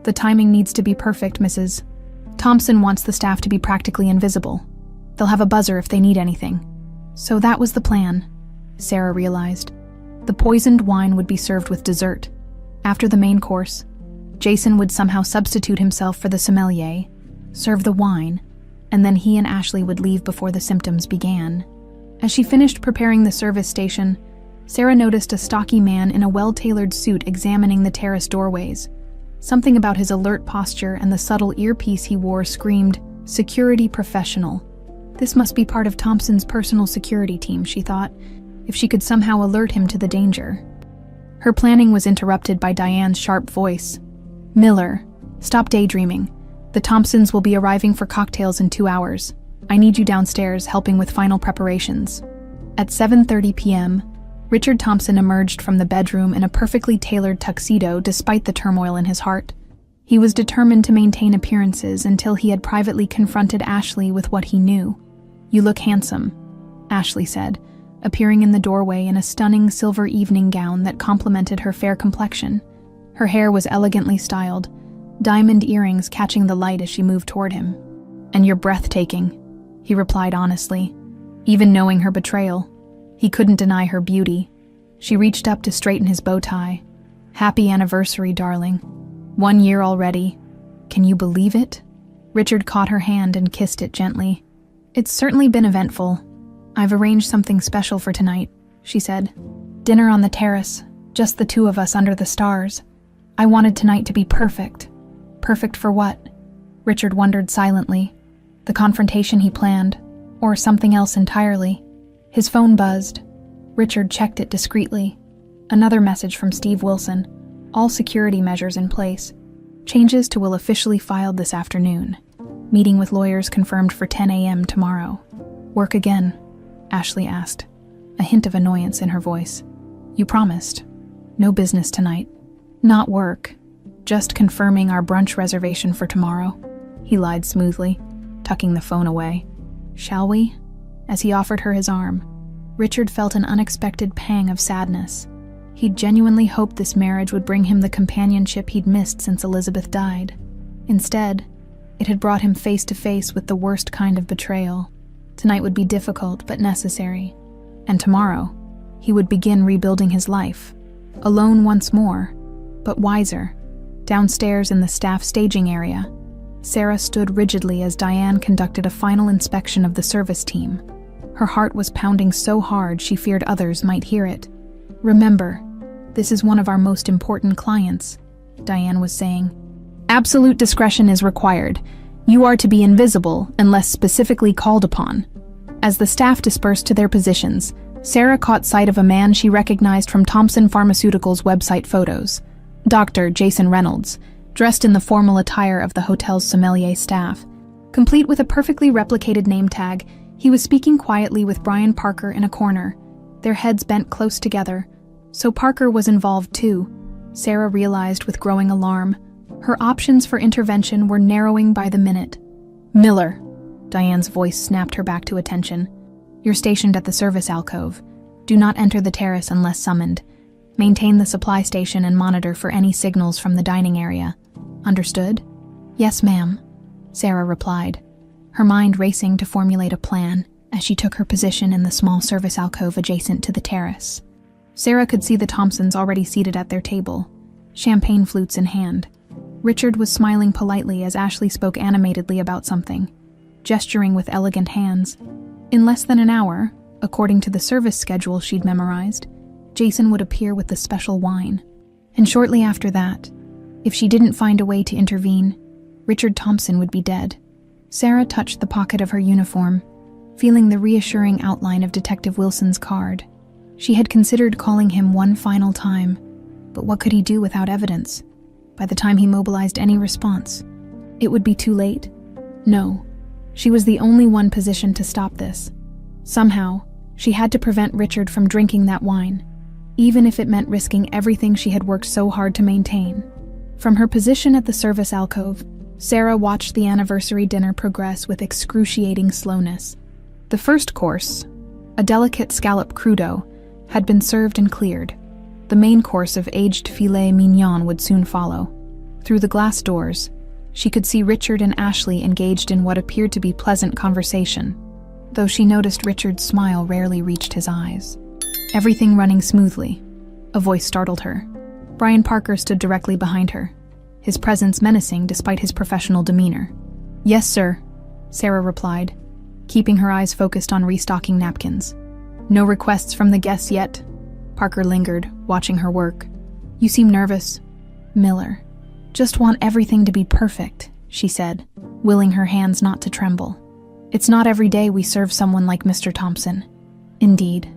The timing needs to be perfect, Mrs. Thompson wants the staff to be practically invisible. They'll have a buzzer if they need anything." So that was the plan, Sarah realized. The poisoned wine would be served with dessert. After the main course, Jason would somehow substitute himself for the sommelier, serve the wine, and then he and Ashley would leave before the symptoms began. As she finished preparing the service station, Sarah noticed a stocky man in a well-tailored suit examining the terrace doorways. Something about his alert posture and the subtle earpiece he wore screamed, "Security professional." This must be part of Thompson's personal security team, she thought, if she could somehow alert him to the danger. Her planning was interrupted by Diane's sharp voice. "Miller, stop daydreaming. The Thompsons will be arriving for cocktails in 2 hours. I need you downstairs helping with final preparations." At 7:30 p.m., Richard Thompson emerged from the bedroom in a perfectly tailored tuxedo despite the turmoil in his heart. He was determined to maintain appearances until he had privately confronted Ashley with what he knew. "You look handsome," Ashley said, appearing in the doorway in a stunning silver evening gown that complemented her fair complexion. Her hair was elegantly styled, diamond earrings catching the light as she moved toward him. "And you're breathtaking," he replied honestly. Even knowing her betrayal, he couldn't deny her beauty. She reached up to straighten his bow tie. "Happy anniversary, darling. 1 year already. Can you believe it?" Richard caught her hand and kissed it gently. "It's certainly been eventful. I've arranged something special for tonight," she said. "Dinner on the terrace, just the two of us under the stars. I wanted tonight to be perfect." Perfect for what? Richard wondered silently. The confrontation he planned, or something else entirely. His phone buzzed. Richard checked it discreetly. Another message from Steve Wilson. All security measures in place. Changes to will officially filed this afternoon. Meeting with lawyers confirmed for 10 a.m. tomorrow. "Work again?" Ashley asked, a hint of annoyance in her voice. "You promised. No business tonight." "Not work. Just confirming our brunch reservation for tomorrow," he lied smoothly, tucking the phone away. "Shall we?" As he offered her his arm, Richard felt an unexpected pang of sadness. He'd genuinely hoped this marriage would bring him the companionship he'd missed since Elizabeth died. Instead, it had brought him face to face with the worst kind of betrayal. Tonight would be difficult but necessary. And tomorrow, he would begin rebuilding his life. Alone once more, but wiser. Downstairs in the staff staging area, Sarah stood rigidly as Diane conducted a final inspection of the service team. Her heart was pounding so hard she feared others might hear it. "Remember, this is one of our most important clients," Diane was saying. "Absolute discretion is required. You are to be invisible unless specifically called upon." As the staff dispersed to their positions, Sarah caught sight of a man she recognized from Thompson Pharmaceuticals' website photos. Dr. Jason Reynolds, dressed in the formal attire of the hotel's sommelier staff. Complete with a perfectly replicated name tag, he was speaking quietly with Brian Parker in a corner, their heads bent close together. So Parker was involved too, Sarah realized with growing alarm. Her options for intervention were narrowing by the minute. "Miller," Diane's voice snapped her back to attention. "You're stationed at the service alcove. Do not enter the terrace unless summoned. Maintain the supply station and monitor for any signals from the dining area. Understood?" "Yes, ma'am," Sarah replied, her mind racing to formulate a plan as she took her position in the small service alcove adjacent to the terrace. Sarah could see the Thompsons already seated at their table, champagne flutes in hand. Richard was smiling politely as Ashley spoke animatedly about something, gesturing with elegant hands. In less than an hour, according to the service schedule she'd memorized, Jason would appear with the special wine. And shortly after that, if she didn't find a way to intervene, Richard Thompson would be dead. Sarah touched the pocket of her uniform, feeling the reassuring outline of Detective Wilson's card. She had considered calling him one final time, but what could he do without evidence? By the time he mobilized any response, it would be too late. No, she was the only one positioned to stop this. Somehow, she had to prevent Richard from drinking that wine, even if it meant risking everything she had worked so hard to maintain. From her position at the service alcove, Sarah watched the anniversary dinner progress with excruciating slowness. The first course, a delicate scallop crudo, had been served and cleared. The main course of aged filet mignon would soon follow. Through the glass doors, she could see Richard and Ashley engaged in what appeared to be pleasant conversation, though she noticed Richard's smile rarely reached his eyes. Everything running smoothly. A voice startled her. Brian Parker stood directly behind her, his presence menacing despite his professional demeanor. "Yes, sir," Sarah replied, keeping her eyes focused on restocking napkins. "No requests from the guests yet?" Parker lingered, watching her work. "You seem nervous." "Miller, Just want everything to be perfect, she said, willing her hands not to tremble. It's not every day we serve someone like Mr. Thompson. Indeed.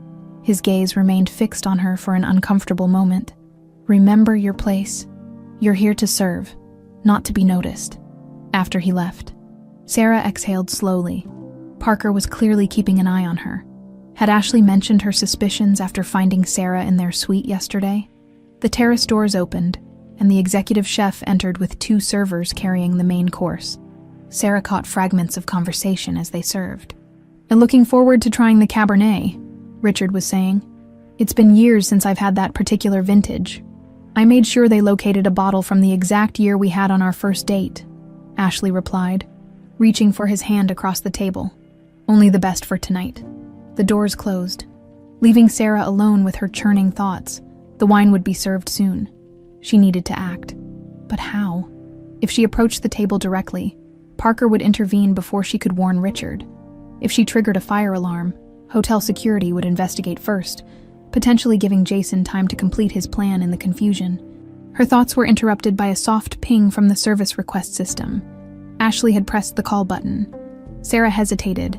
His gaze remained fixed on her for an uncomfortable moment. Remember your place. You're here to serve, not to be noticed. After he left, Sarah exhaled slowly. Parker was clearly keeping an eye on her. Had Ashley mentioned her suspicions after finding Sarah in their suite yesterday? The terrace doors opened, and the executive chef entered with 2 servers carrying the main course. Sarah caught fragments of conversation as they served. "And looking forward to trying the Cabernet," Richard was saying. "It's been years since I've had that particular vintage. I made sure they located a bottle from the exact year we had on our first date," Ashley replied, reaching for his hand across the table. "Only the best for tonight." The doors closed, leaving Sarah alone with her churning thoughts. The wine would be served soon. She needed to act. But how? If she approached the table directly, Parker would intervene before she could warn Richard. If she triggered a fire alarm, hotel security would investigate first, potentially giving Jason time to complete his plan in the confusion. Her thoughts were interrupted by a soft ping from the service request system. Ashley had pressed the call button. Sarah hesitated,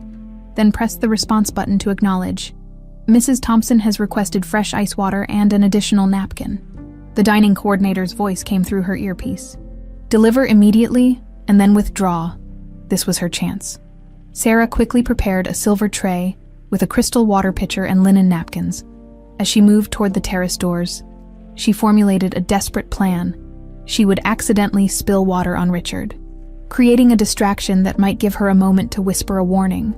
then pressed the response button to acknowledge. "Mrs. Thompson has requested fresh ice water and an additional napkin." The dining coordinator's voice came through her earpiece. "Deliver immediately, and then withdraw." This was her chance. Sarah quickly prepared a silver tray with a crystal water pitcher and linen napkins. As she moved toward the terrace doors, she formulated a desperate plan. She would accidentally spill water on Richard, creating a distraction that might give her a moment to whisper a warning.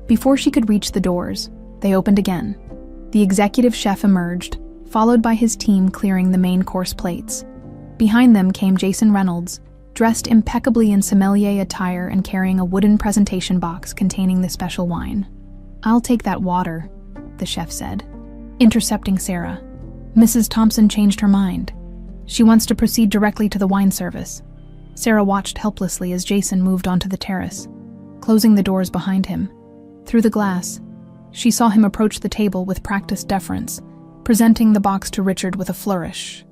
Before she could reach the doors, they opened again. The executive chef emerged, followed by his team clearing the main course plates. Behind them came Jason Reynolds, dressed impeccably in sommelier attire and carrying a wooden presentation box containing the special wine. "I'll take that water," the chef said, intercepting Sarah. Mrs. Thompson changed her mind. She wants to proceed directly to the wine service. Sarah watched helplessly as Jason moved onto the terrace, closing the doors behind him. Through the glass, she saw him approach the table with practiced deference, presenting the box to Richard with a flourish.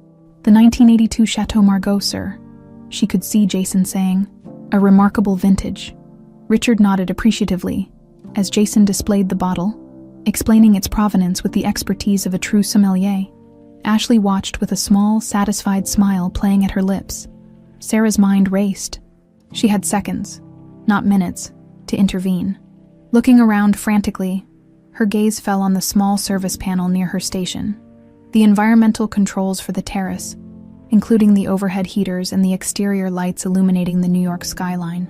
"The 1982 Chateau Margaux, sir," she could see Jason saying. "A remarkable vintage." Richard nodded appreciatively as Jason displayed the bottle, explaining its provenance with the expertise of a true sommelier. Ashley watched with a small, satisfied smile playing at her lips. Sarah's mind raced. She had seconds, not minutes, to intervene. Looking around frantically, her gaze fell on the small service panel near her station. The environmental controls for the terrace, including the overhead heaters and the exterior lights illuminating the New York skyline.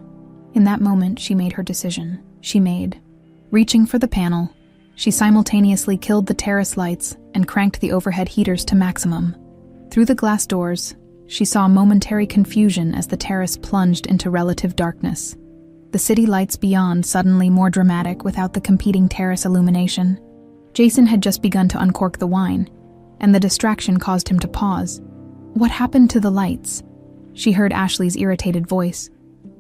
In that moment, she made her decision. Reaching for the panel, she simultaneously killed the terrace lights and cranked the overhead heaters to maximum. Through the glass doors, she saw momentary confusion as the terrace plunged into relative darkness. The city lights beyond suddenly more dramatic without the competing terrace illumination. Jason had just begun to uncork the wine, and the distraction caused him to pause. "What happened to the lights?" She heard Ashley's irritated voice.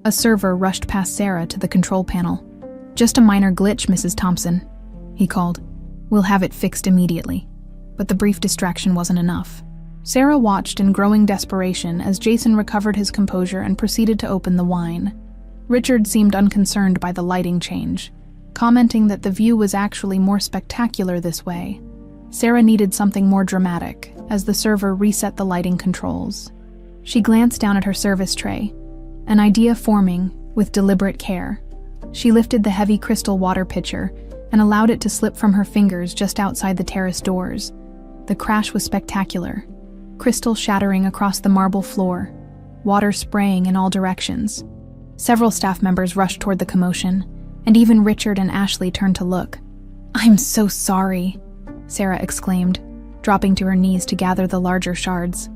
A server rushed past Sarah to the control panel. "Just a minor glitch, Mrs. Thompson," he called. "We'll have it fixed immediately." But the brief distraction wasn't enough. Sarah watched in growing desperation as Jason recovered his composure and proceeded to open the wine. Richard seemed unconcerned by the lighting change, commenting that the view was actually more spectacular this way. Sarah needed something more dramatic as the server reset the lighting controls. She glanced down at her service tray, an idea forming with deliberate care. She lifted the heavy crystal water pitcher and allowed it to slip from her fingers just outside the terrace doors. The crash was spectacular, crystal shattering across the marble floor, water spraying in all directions. Several staff members rushed toward the commotion, and even Richard and Ashley turned to look. "I'm so sorry," Sarah exclaimed, dropping to her knees to gather the larger shards.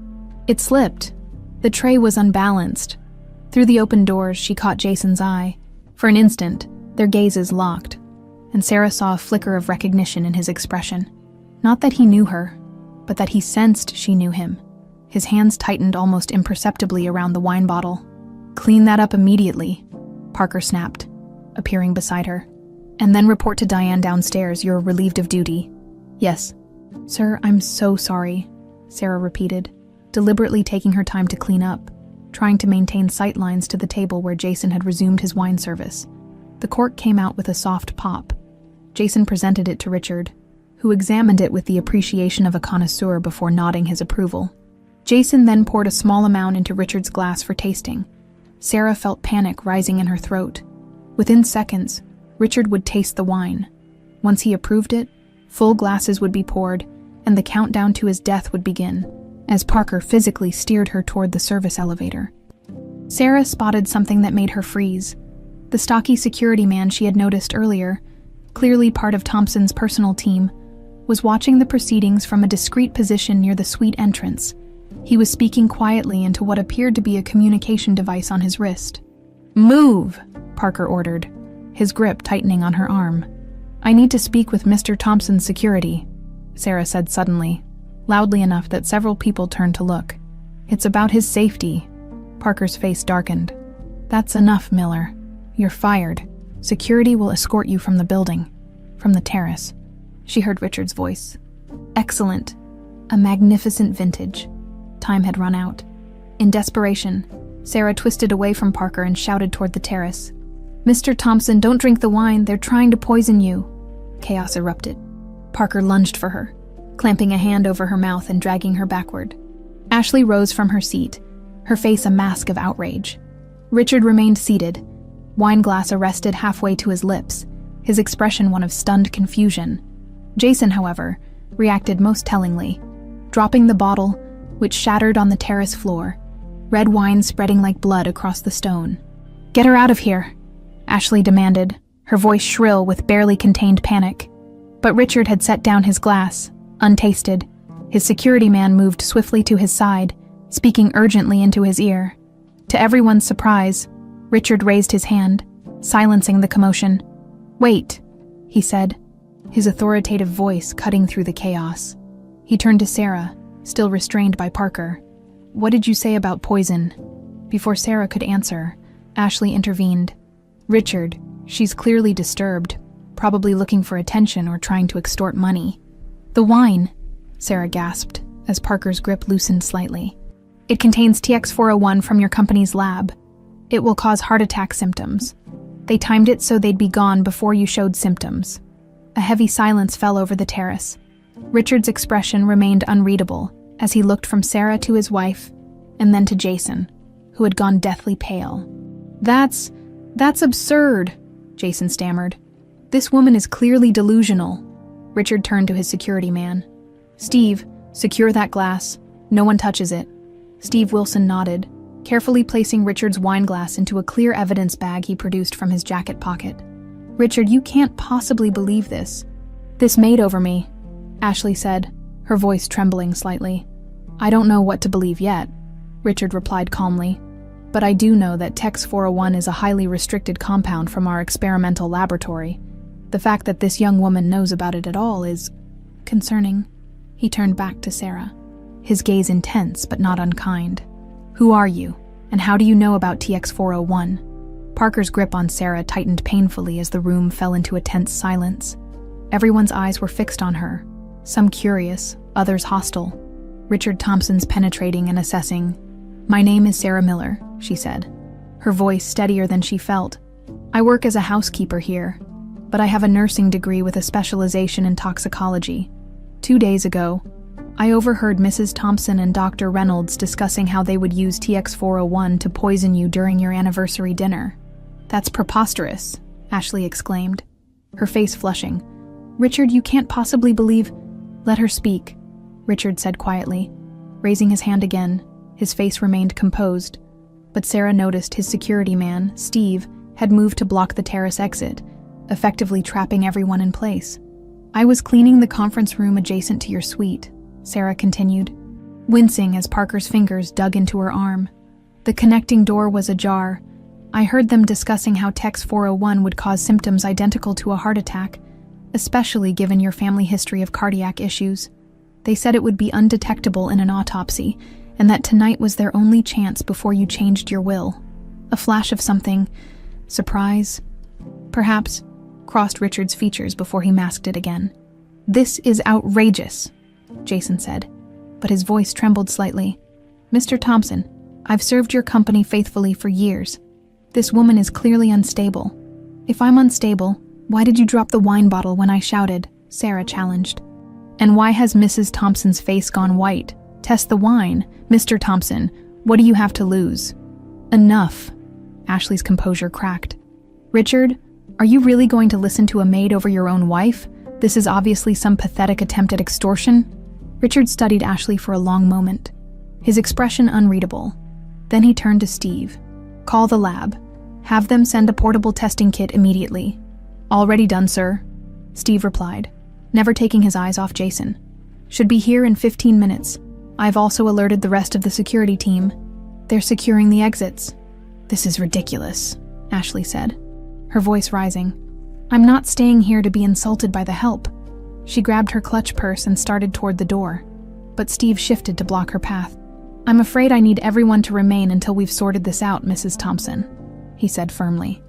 It slipped. The tray was unbalanced. Through the open doors, she caught Jason's eye. For an instant, their gazes locked, and Sarah saw a flicker of recognition in his expression. Not that he knew her, but that he sensed she knew him. His hands tightened almost imperceptibly around the wine bottle. "Clean that up immediately," Parker snapped, appearing beside her. "And then report to Diane downstairs. You're relieved of duty." "Yes." "Sir, I'm so sorry," Sarah repeated, deliberately taking her time to clean up. trying to maintain sight lines to the table where Jason had resumed his wine service. The cork came out with a soft pop. Jason presented it to Richard, who examined it with the appreciation of a connoisseur before nodding his approval. Jason then poured a small amount into Richard's glass for tasting. Sarah felt panic rising in her throat. Within seconds, Richard would taste the wine. Once he approved it, full glasses would be poured, and the countdown to his death would begin, as Parker physically steered her toward the service elevator. Sarah spotted something that made her freeze. The stocky security man she had noticed earlier, clearly part of Thompson's personal team, was watching the proceedings from a discreet position near the suite entrance. He was speaking quietly into what appeared to be a communication device on his wrist. "Move!" Parker ordered, his grip tightening on her arm. "I need to speak with Mr. Thompson's security," Sarah said suddenly, loudly enough that several people turned to look. "It's about his safety." Parker's face darkened. "That's enough, Miller. You're fired. Security will escort you from the building, from the terrace." She heard Richard's voice. "Excellent. A magnificent vintage." Time had run out. In desperation, Sarah twisted away from Parker and shouted toward the terrace. "Mr. Thompson, don't drink the wine. They're trying to poison you." Chaos erupted. Parker lunged for her, clamping a hand over her mouth and dragging her backward. Ashley rose from her seat, her face a mask of outrage. Richard remained seated, wine glass arrested halfway to his lips, his expression one of stunned confusion. Jason, however, reacted most tellingly, dropping the bottle, which shattered on the terrace floor, red wine spreading like blood across the stone. "Get her out of here," Ashley demanded, her voice shrill with barely contained panic. But Richard had set down his glass, untasted. His security man moved swiftly to his side, speaking urgently into his ear. To everyone's surprise, Richard raised his hand, silencing the commotion. "Wait," he said, his authoritative voice cutting through the chaos. He turned to Sarah, still restrained by Parker. "What did you say about poison?" Before Sarah could answer, Ashley intervened. "Richard, she's clearly disturbed, probably looking for attention or trying to extort money." "The wine," Sarah gasped, as Parker's grip loosened slightly. "It contains TX401 from your company's lab. It will cause heart attack symptoms. They timed it so they'd be gone before you showed symptoms." A heavy silence fell over the terrace. Richard's expression remained unreadable as he looked from Sarah to his wife and then to Jason, who had gone deathly pale. That's absurd," Jason stammered. "This woman is clearly delusional." Richard turned to his security man. "Steve, secure that glass. No one touches it." Steve Wilson nodded, carefully placing Richard's wine glass into a clear evidence bag he produced from his jacket pocket. "Richard, you can't possibly believe this." "This Maid over me," Ashley said, her voice trembling slightly. "I don't know what to believe yet," Richard replied calmly, "but I do know that TX401 is a highly restricted compound from our experimental laboratory. The fact that this young woman knows about it at all is concerning." He turned back to Sarah, his gaze intense but not unkind. "Who are you, and how do you know about TX401? Parker's grip on Sarah tightened painfully as the room fell into a tense silence. Everyone's eyes were fixed on her, some curious, others hostile. Richard Thompson's penetrating and assessing. "My name is Sarah Miller," she said, her voice steadier than she felt. "I work as a housekeeper here, but I have a nursing degree with a specialization in toxicology. 2 days ago, I overheard Mrs. Thompson and Dr. Reynolds discussing how they would use TX401 to poison you during your anniversary dinner." "That's preposterous," Ashley exclaimed, her face flushing. "Richard, you can't possibly believe—" "Let her speak," Richard said quietly, raising his hand again. His face remained composed, but Sarah noticed his security man, Steve, had moved to block the terrace exit, effectively trapping everyone in place. "I was cleaning the conference room adjacent to your suite," Sarah continued, wincing as Parker's fingers dug into her arm. "The connecting door was ajar. I heard them discussing how TX401 would cause symptoms identical to a heart attack, especially given your family history of cardiac issues. They said it would be undetectable in an autopsy, and that tonight was their only chance before you changed your will. A flash of something, surprise, perhaps, crossed Richard's features before he masked it again. "This is outrageous," Jason said, but his voice trembled slightly. "Mr. Thompson, I've served your company faithfully for years. This woman is clearly unstable. If I'm unstable, why did you drop the wine bottle when I shouted? Sarah challenged. And why has Mrs. Thompson's face gone white? Test the wine. Mr. Thompson, what do you have to lose? Enough. Ashley's composure cracked. Richard, are you really going to listen to a maid over your own wife? This is obviously some pathetic attempt at extortion. Richard studied Ashley for a long moment, his expression unreadable. Then he turned to Steve. Call the lab. Have them send a portable testing kit immediately. Already done, sir, Steve replied, never taking his eyes off Jason. Should be here in 15 minutes. I've also alerted the rest of the security team. They're securing the exits. This is ridiculous, Ashley said, her voice rising. I'm not staying here to be insulted by the help. She grabbed her clutch purse and started toward the door, but Steve shifted to block her path. I'm afraid I need everyone to remain until we've sorted this out, Mrs. Thompson, he said firmly.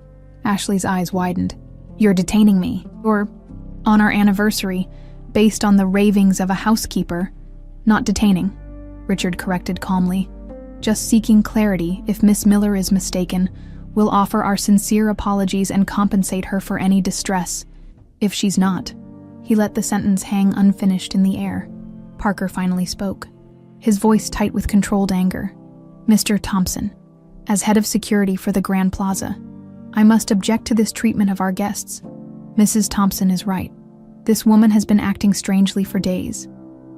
Ashley's eyes widened. You're detaining me. Or on our anniversary, based on the ravings of a housekeeper. Not detaining, Richard corrected calmly. Just seeking clarity. If Miss Miller is mistaken, we'll offer our sincere apologies and compensate her for any distress. If she's not. He let the sentence hang unfinished in the air. Parker finally spoke, his voice tight with controlled anger. Mr. Thompson, as head of security for the Grand Plaza, I must object to this treatment of our guests. Mrs. Thompson is right. This woman has been acting strangely for days.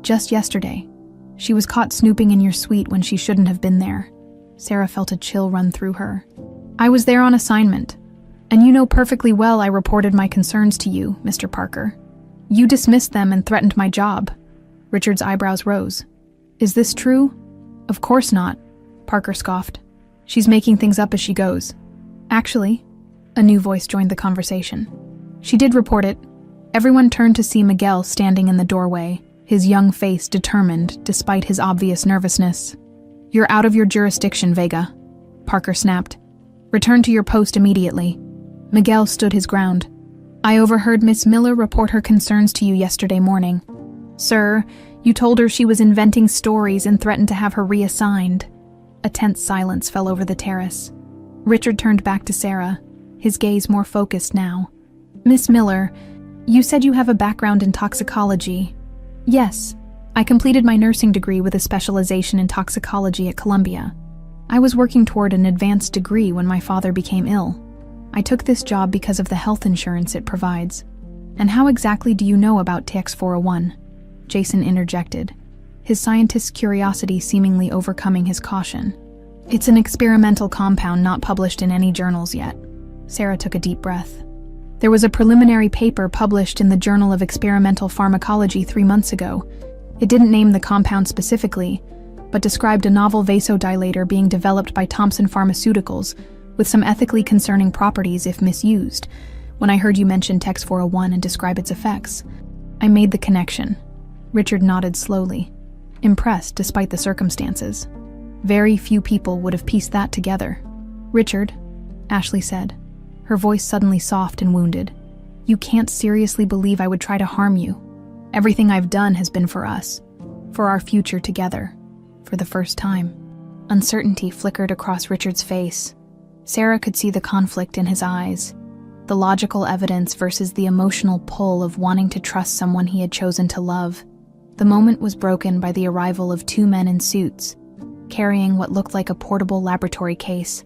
Just yesterday, she was caught snooping in your suite when she shouldn't have been there. Sarah felt a chill run through her. I was there on assignment, and you know perfectly well I reported my concerns to you, Mr. Parker. You dismissed them and threatened my job. Richard's eyebrows rose. Is this true? Of course not, Parker scoffed. She's making things up as she goes. Actually, a new voice joined the conversation. She did report it. Everyone turned to see Miguel standing in the doorway, his young face determined despite his obvious nervousness. You're out of your jurisdiction, Vega, Parker snapped. Return to your post immediately. Miguel stood his ground. I overheard Miss Miller report her concerns to you yesterday morning. Sir, you told her she was inventing stories and threatened to have her reassigned. A tense silence fell over the terrace. Richard turned back to Sarah, his gaze more focused now. Miss Miller, you said you have a background in toxicology. Yes, I completed my nursing degree with a specialization in toxicology at Columbia. I was working toward an advanced degree when my father became ill. I took this job because of the health insurance it provides. And how exactly do you know about TX-401? Jason interjected, his scientist's curiosity seemingly overcoming his caution. It's an experimental compound not published in any journals yet. Sarah took a deep breath. There was a preliminary paper published in the Journal of Experimental Pharmacology 3 months ago. It didn't name the compound specifically, but described a novel vasodilator being developed by Thompson Pharmaceuticals with some ethically concerning properties if misused. When I heard you mention TX-401 and describe its effects, I made the connection. Richard nodded slowly, impressed despite the circumstances. Very few people would have pieced that together. Richard, Ashley said, her voice suddenly soft and wounded. You can't seriously believe I would try to harm you. Everything I've done has been for us, for our future together. For the first time, uncertainty flickered across Richard's face. Sarah could see the conflict in his eyes, the logical evidence versus the emotional pull of wanting to trust someone he had chosen to love. The moment was broken by the arrival of 2 men in suits, carrying what looked like a portable laboratory case.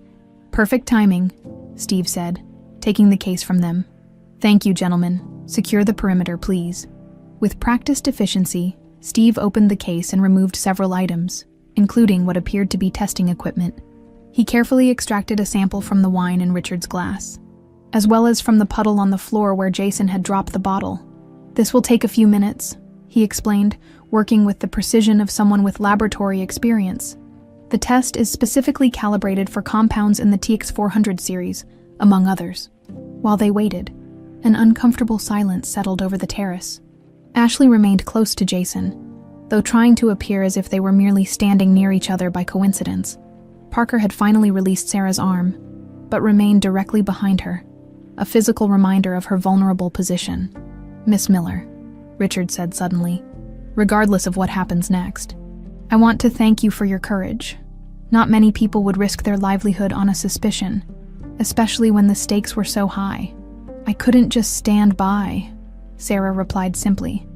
Perfect timing, Steve said, taking the case from them. Thank you, gentlemen. Secure the perimeter, please. With practiced efficiency, Steve opened the case and removed several items, including what appeared to be testing equipment. He carefully extracted a sample from the wine in Richard's glass, as well as from the puddle on the floor where Jason had dropped the bottle. This will take a few minutes, he explained, working with the precision of someone with laboratory experience. The test is specifically calibrated for compounds in the TX-400 series, among others. While they waited, an uncomfortable silence settled over the terrace. Ashley remained close to Jason, though trying to appear as if they were merely standing near each other by coincidence. Parker had finally released Sarah's arm, but remained directly behind her, a physical reminder of her vulnerable position. Miss Miller, Richard said suddenly, regardless of what happens next, I want to thank you for your courage. Not many people would risk their livelihood on a suspicion, especially when the stakes were so high. I couldn't just stand by, Sarah replied simply.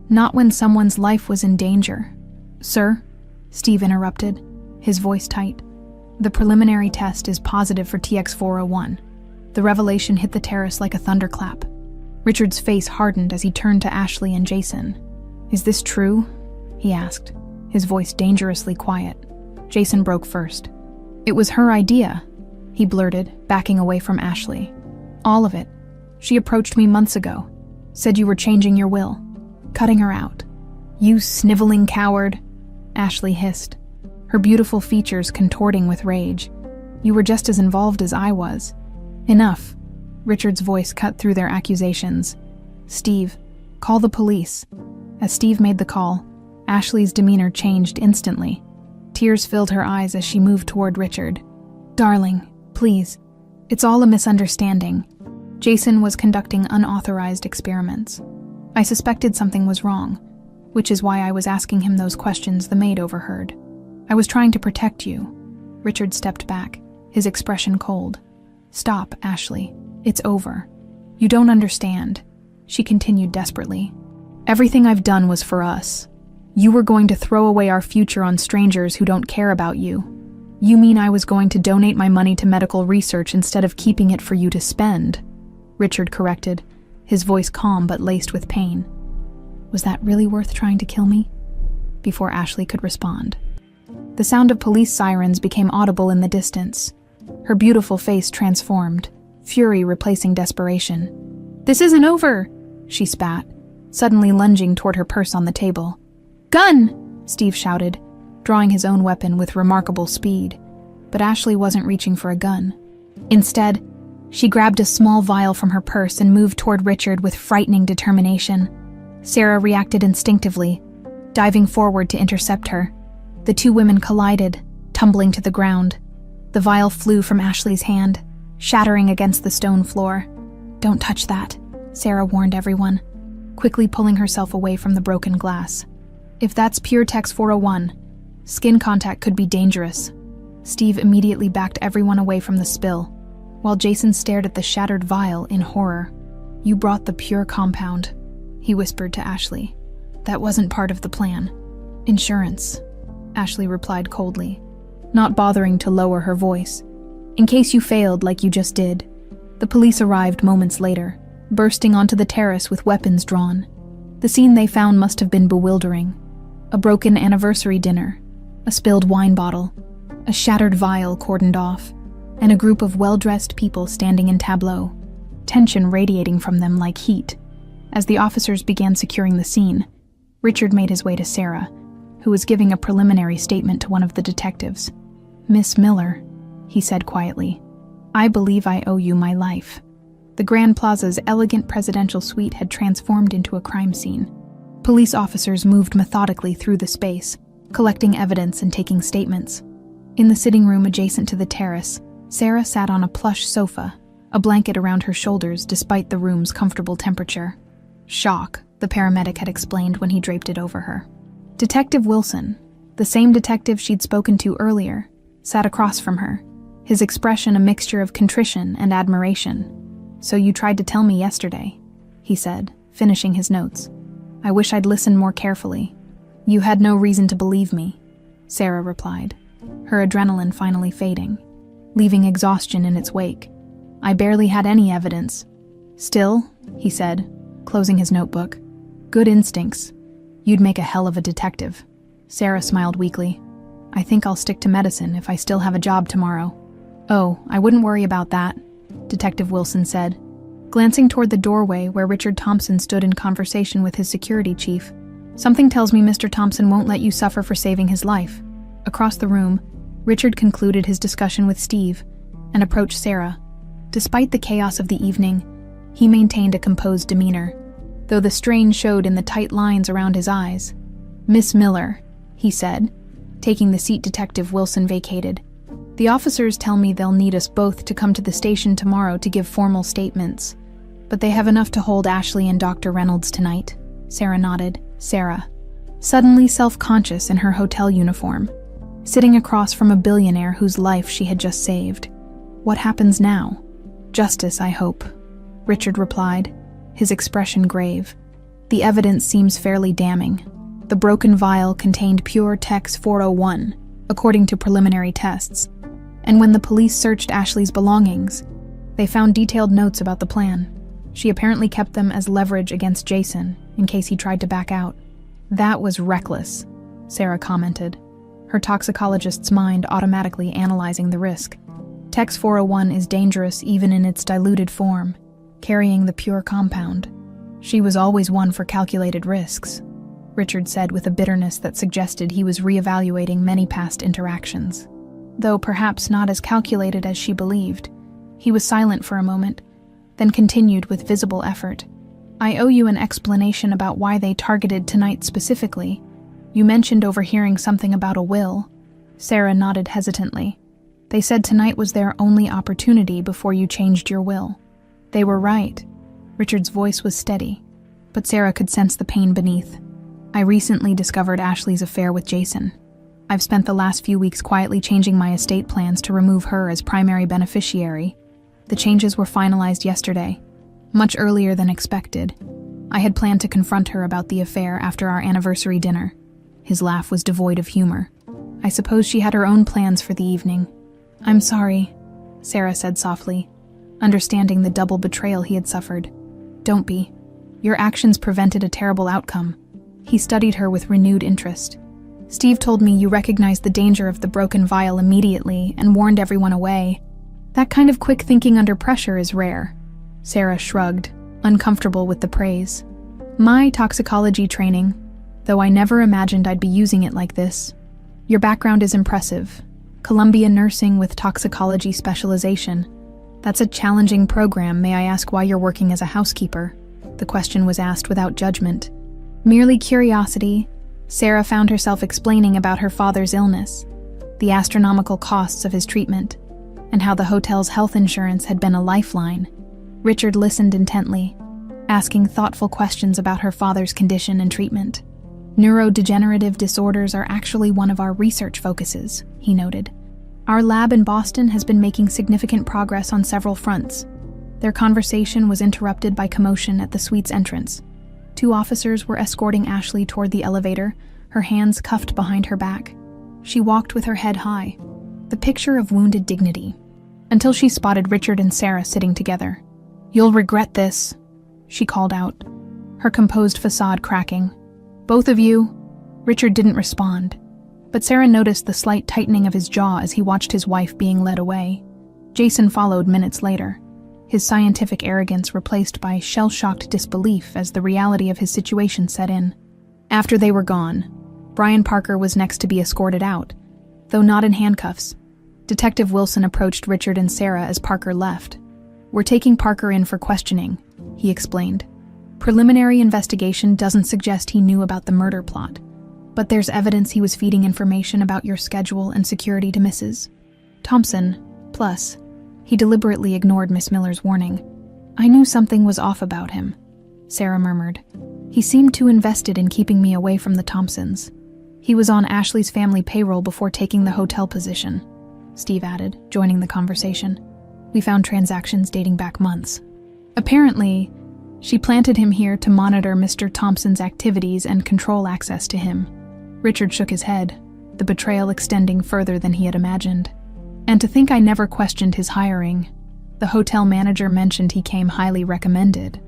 Not when someone's life was in danger. Sir? Steve interrupted, his voice tight. The preliminary test is positive for TX401. The revelation hit the terrace like a thunderclap. Richard's face hardened as he turned to Ashley and Jason. Is this true? He asked, his voice dangerously quiet. Jason broke first. It was her idea, he blurted, backing away from Ashley. All of it. She approached me months ago, said you were changing your will, cutting her out. You sniveling coward, Ashley hissed, her beautiful features contorting with rage. You were just as involved as I was. Enough. Richard's voice cut through their accusations. Steve, call the police. As Steve made the call, Ashley's demeanor changed instantly. Tears filled her eyes as she moved toward Richard. Darling, please. It's all a misunderstanding. Jason was conducting unauthorized experiments. I suspected something was wrong, which is why I was asking him those questions the maid overheard. I was trying to protect you. Richard stepped back, his expression cold. Stop, Ashley. It's over. You don't understand, she continued desperately. Everything I've done was for us. You were going to throw away our future on strangers who don't care about you. You mean I was going to donate my money to medical research instead of keeping it for you to spend? Richard corrected, his voice calm but laced with pain. Was that really worth trying to kill me? Before Ashley could respond. The sound of police sirens became audible in the distance. Her beautiful face transformed, fury replacing desperation. This isn't over, she spat, suddenly lunging toward her purse on the table. Gun! Steve shouted, drawing his own weapon with remarkable speed. But Ashley wasn't reaching for a gun. Instead, she grabbed a small vial from her purse and moved toward Richard with frightening determination. Sarah reacted instinctively, diving forward to intercept her. The two women collided, tumbling to the ground. The vial flew from Ashley's hand, shattering against the stone floor. Don't touch that, Sarah warned everyone, quickly pulling herself away from the broken glass. If that's pure Tex 401, skin contact could be dangerous. Steve immediately backed everyone away from the spill, while Jason stared at the shattered vial in horror. You brought the pure compound, he whispered to Ashley. That wasn't part of the plan. Insurance, Ashley replied coldly, not bothering to lower her voice. In case you failed like you just did. The police arrived moments later, bursting onto the terrace with weapons drawn. The scene they found must have been bewildering. A broken anniversary dinner, a spilled wine bottle, a shattered vial cordoned off, and a group of well-dressed people standing in tableau, tension radiating from them like heat. As the officers began securing the scene, Richard made his way to Sarah, who was giving a preliminary statement to one of the detectives. Miss Miller, he said quietly, I believe I owe you my life. The Grand Plaza's elegant presidential suite had transformed into a crime scene. Police officers moved methodically through the space, collecting evidence and taking statements. In the sitting room adjacent to the terrace, Sarah sat on a plush sofa, a blanket around her shoulders despite the room's comfortable temperature. Shock, the paramedic had explained when he draped it over her. Detective Wilson, the same detective she'd spoken to earlier, sat across from her, his expression a mixture of contrition and admiration. So you tried to tell me yesterday, he said, finishing his notes. I wish I'd listened more carefully. You had no reason to believe me, Sarah replied, her adrenaline finally fading, leaving exhaustion in its wake. I barely had any evidence. Still, he said, closing his notebook, good instincts. You'd make a hell of a detective. Sarah smiled weakly. I think I'll stick to medicine if I still have a job tomorrow. Oh, I wouldn't worry about that, Detective Wilson said, glancing toward the doorway where Richard Thompson stood in conversation with his security chief. Something tells me Mr. Thompson won't let you suffer for saving his life. Across the room, Richard concluded his discussion with Steve and approached Sarah. Despite the chaos of the evening, he maintained a composed demeanor, though the strain showed in the tight lines around his eyes. Miss Miller, he said, taking the seat Detective Wilson vacated. The officers tell me they'll need us both to come to the station tomorrow to give formal statements, but they have enough to hold Ashley and Dr. Reynolds tonight. Sarah nodded. Sarah, suddenly self-conscious in her hotel uniform. sitting across from a billionaire whose life she had just saved. What happens now? Justice, I hope, Richard replied, his expression grave. The evidence seems fairly damning. The broken vial contained pure Tex 401, according to preliminary tests. And when the police searched Ashley's belongings, they found detailed notes about the plan. She apparently kept them as leverage against Jason, in case he tried to back out. That was reckless, Sarah commented, her toxicologist's mind automatically analyzing the risk. Tex 401 is dangerous even in its diluted form, carrying the pure compound. She was always one for calculated risks, Richard said with a bitterness that suggested he was reevaluating many past interactions. Though perhaps not as calculated as she believed. He was silent for a moment, then continued with visible effort. I owe you an explanation about why they targeted tonight specifically. You mentioned overhearing something about a will. Sarah nodded hesitantly. They said tonight was their only opportunity before you changed your will. They were right. Richard's voice was steady, but Sarah could sense the pain beneath. I recently discovered Ashley's affair with Jason. I've spent the last few weeks quietly changing my estate plans to remove her as primary beneficiary. The changes were finalized yesterday, much earlier than expected. I had planned to confront her about the affair after our anniversary dinner. His laugh was devoid of humor. I suppose she had her own plans for the evening. I'm sorry, Sarah said softly, understanding the double betrayal he had suffered. Don't be. Your actions prevented a terrible outcome. He studied her with renewed interest. Steve told me you recognized the danger of the broken vial immediately and warned everyone away. That kind of quick thinking under pressure is rare. Sarah shrugged, uncomfortable with the praise. My toxicology training, though I never imagined I'd be using it like this. Your background is impressive. Columbia nursing with toxicology specialization. That's a challenging program. May I ask why you're working as a housekeeper? The question was asked without judgment. Merely curiosity, Sarah found herself explaining about her father's illness, the astronomical costs of his treatment, and how the hotel's health insurance had been a lifeline. Richard listened intently, asking thoughtful questions about her father's condition and treatment. Neurodegenerative disorders are actually one of our research focuses, he noted. Our lab in Boston has been making significant progress on several fronts. Their conversation was interrupted by commotion at the suite's entrance. 2 officers were escorting Ashley toward the elevator, her hands cuffed behind her back. She walked with her head high, the picture of wounded dignity, until she spotted Richard and Sarah sitting together. You'll regret this, she called out, her composed facade cracking. Both of you? Richard didn't respond, but Sarah noticed the slight tightening of his jaw as he watched his wife being led away. Jason followed minutes later, his scientific arrogance replaced by shell-shocked disbelief as the reality of his situation set in. After they were gone, Brian Parker was next to be escorted out, though not in handcuffs. Detective Wilson approached Richard and Sarah as Parker left. We're taking Parker in for questioning, he explained. Preliminary investigation doesn't suggest he knew about the murder plot, but there's evidence he was feeding information about your schedule and security to Mrs. Thompson. Plus, he deliberately ignored Miss Miller's warning. I knew something was off about him, Sarah murmured. He seemed too invested in keeping me away from the Thompsons. He was on Ashley's family payroll before taking the hotel position, Steve added, joining the conversation. We found transactions dating back months. Apparently, she planted him here to monitor Mr. Thompson's activities and control access to him. Richard shook his head, the betrayal extending further than he had imagined. And to think I never questioned his hiring. The hotel manager mentioned he came highly recommended.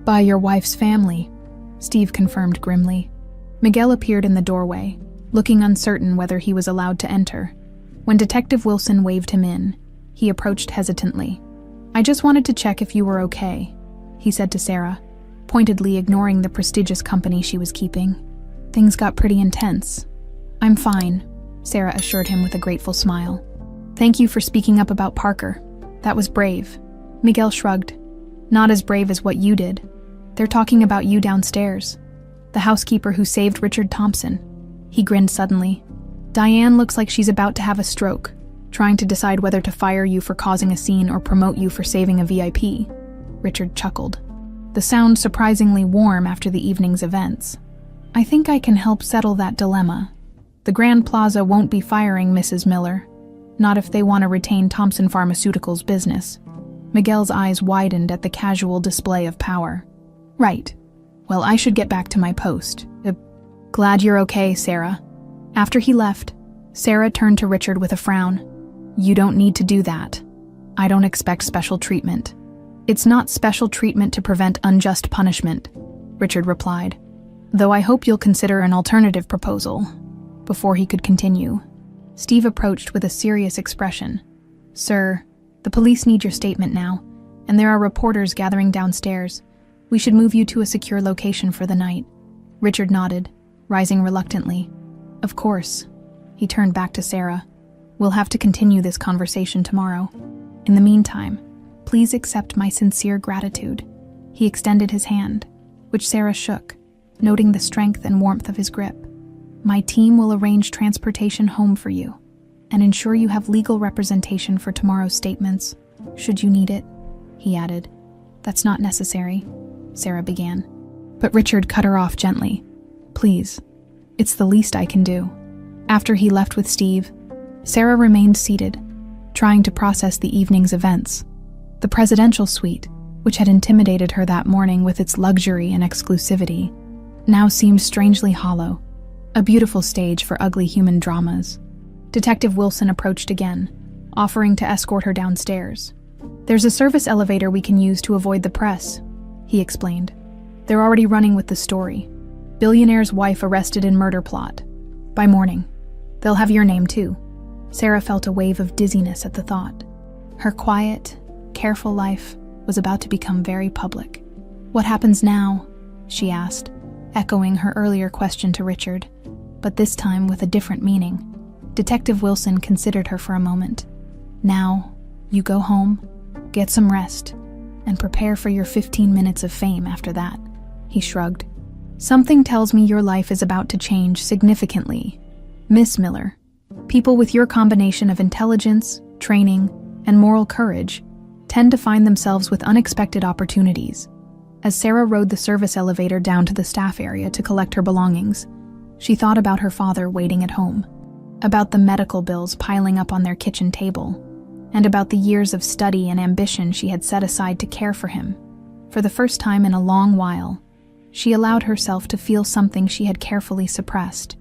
By your wife's family, Steve confirmed grimly. Miguel appeared in the doorway, looking uncertain whether he was allowed to enter. When Detective Wilson waved him in, he approached hesitantly. I just wanted to check if you were okay, he said to Sarah, pointedly ignoring the prestigious company she was keeping. Things got pretty intense. I'm fine, Sarah assured him with a grateful smile. Thank you for speaking up about Parker. That was brave. Miguel shrugged. Not as brave as what you did. They're talking about you downstairs. The housekeeper who saved Richard Thompson. He grinned suddenly. Diane looks like she's about to have a stroke, trying to decide whether to fire you for causing a scene or promote you for saving a VIP. Richard chuckled, the sound surprisingly warm after the evening's events. I think I can help settle that dilemma. The Grand Plaza won't be firing Mrs. Miller. Not if they want to retain Thompson Pharmaceuticals' business. Miguel's eyes widened at the casual display of power. Right. Well, I should get back to my post. Glad you're okay, Sarah. After he left, Sarah turned to Richard with a frown. You don't need to do that. I don't expect special treatment. It's not special treatment to prevent unjust punishment, Richard replied. Though I hope you'll consider an alternative proposal. Before he could continue, Steve approached with a serious expression. Sir, the police need your statement now, and there are reporters gathering downstairs. We should move you to a secure location for the night. Richard nodded, rising reluctantly. Of course. He turned back to Sarah. We'll have to continue this conversation tomorrow. In the meantime, please accept my sincere gratitude. He extended his hand, which Sarah shook, noting the strength and warmth of his grip. My team will arrange transportation home for you and ensure you have legal representation for tomorrow's statements, should you need it, he added. That's not necessary, Sarah began. But Richard cut her off gently. Please, it's the least I can do. After he left with Steve, Sarah remained seated, trying to process the evening's events. The presidential suite, which had intimidated her that morning with its luxury and exclusivity, now seemed strangely hollow, a beautiful stage for ugly human dramas. Detective Wilson approached again, offering to escort her downstairs. There's a service elevator we can use to avoid the press, he explained. They're already running with the story. Billionaire's wife arrested in murder plot. By morning. They'll have your name too. Sarah felt a wave of dizziness at the thought. Her quiet, careful life was about to become very public. What happens now? She asked, echoing her earlier question to Richard, but this time with a different meaning. Detective Wilson considered her for a moment. Now, you go home, get some rest, and prepare for your 15 minutes of fame after that, he shrugged. Something tells me your life is about to change significantly. Miss Miller, people with your combination of intelligence, training, and moral courage tend to find themselves with unexpected opportunities. As Sarah rode the service elevator down to the staff area to collect her belongings, she thought about her father waiting at home, about the medical bills piling up on their kitchen table, and about the years of study and ambition she had set aside to care for him. For the first time in a long while, she allowed herself to feel something she had carefully suppressed,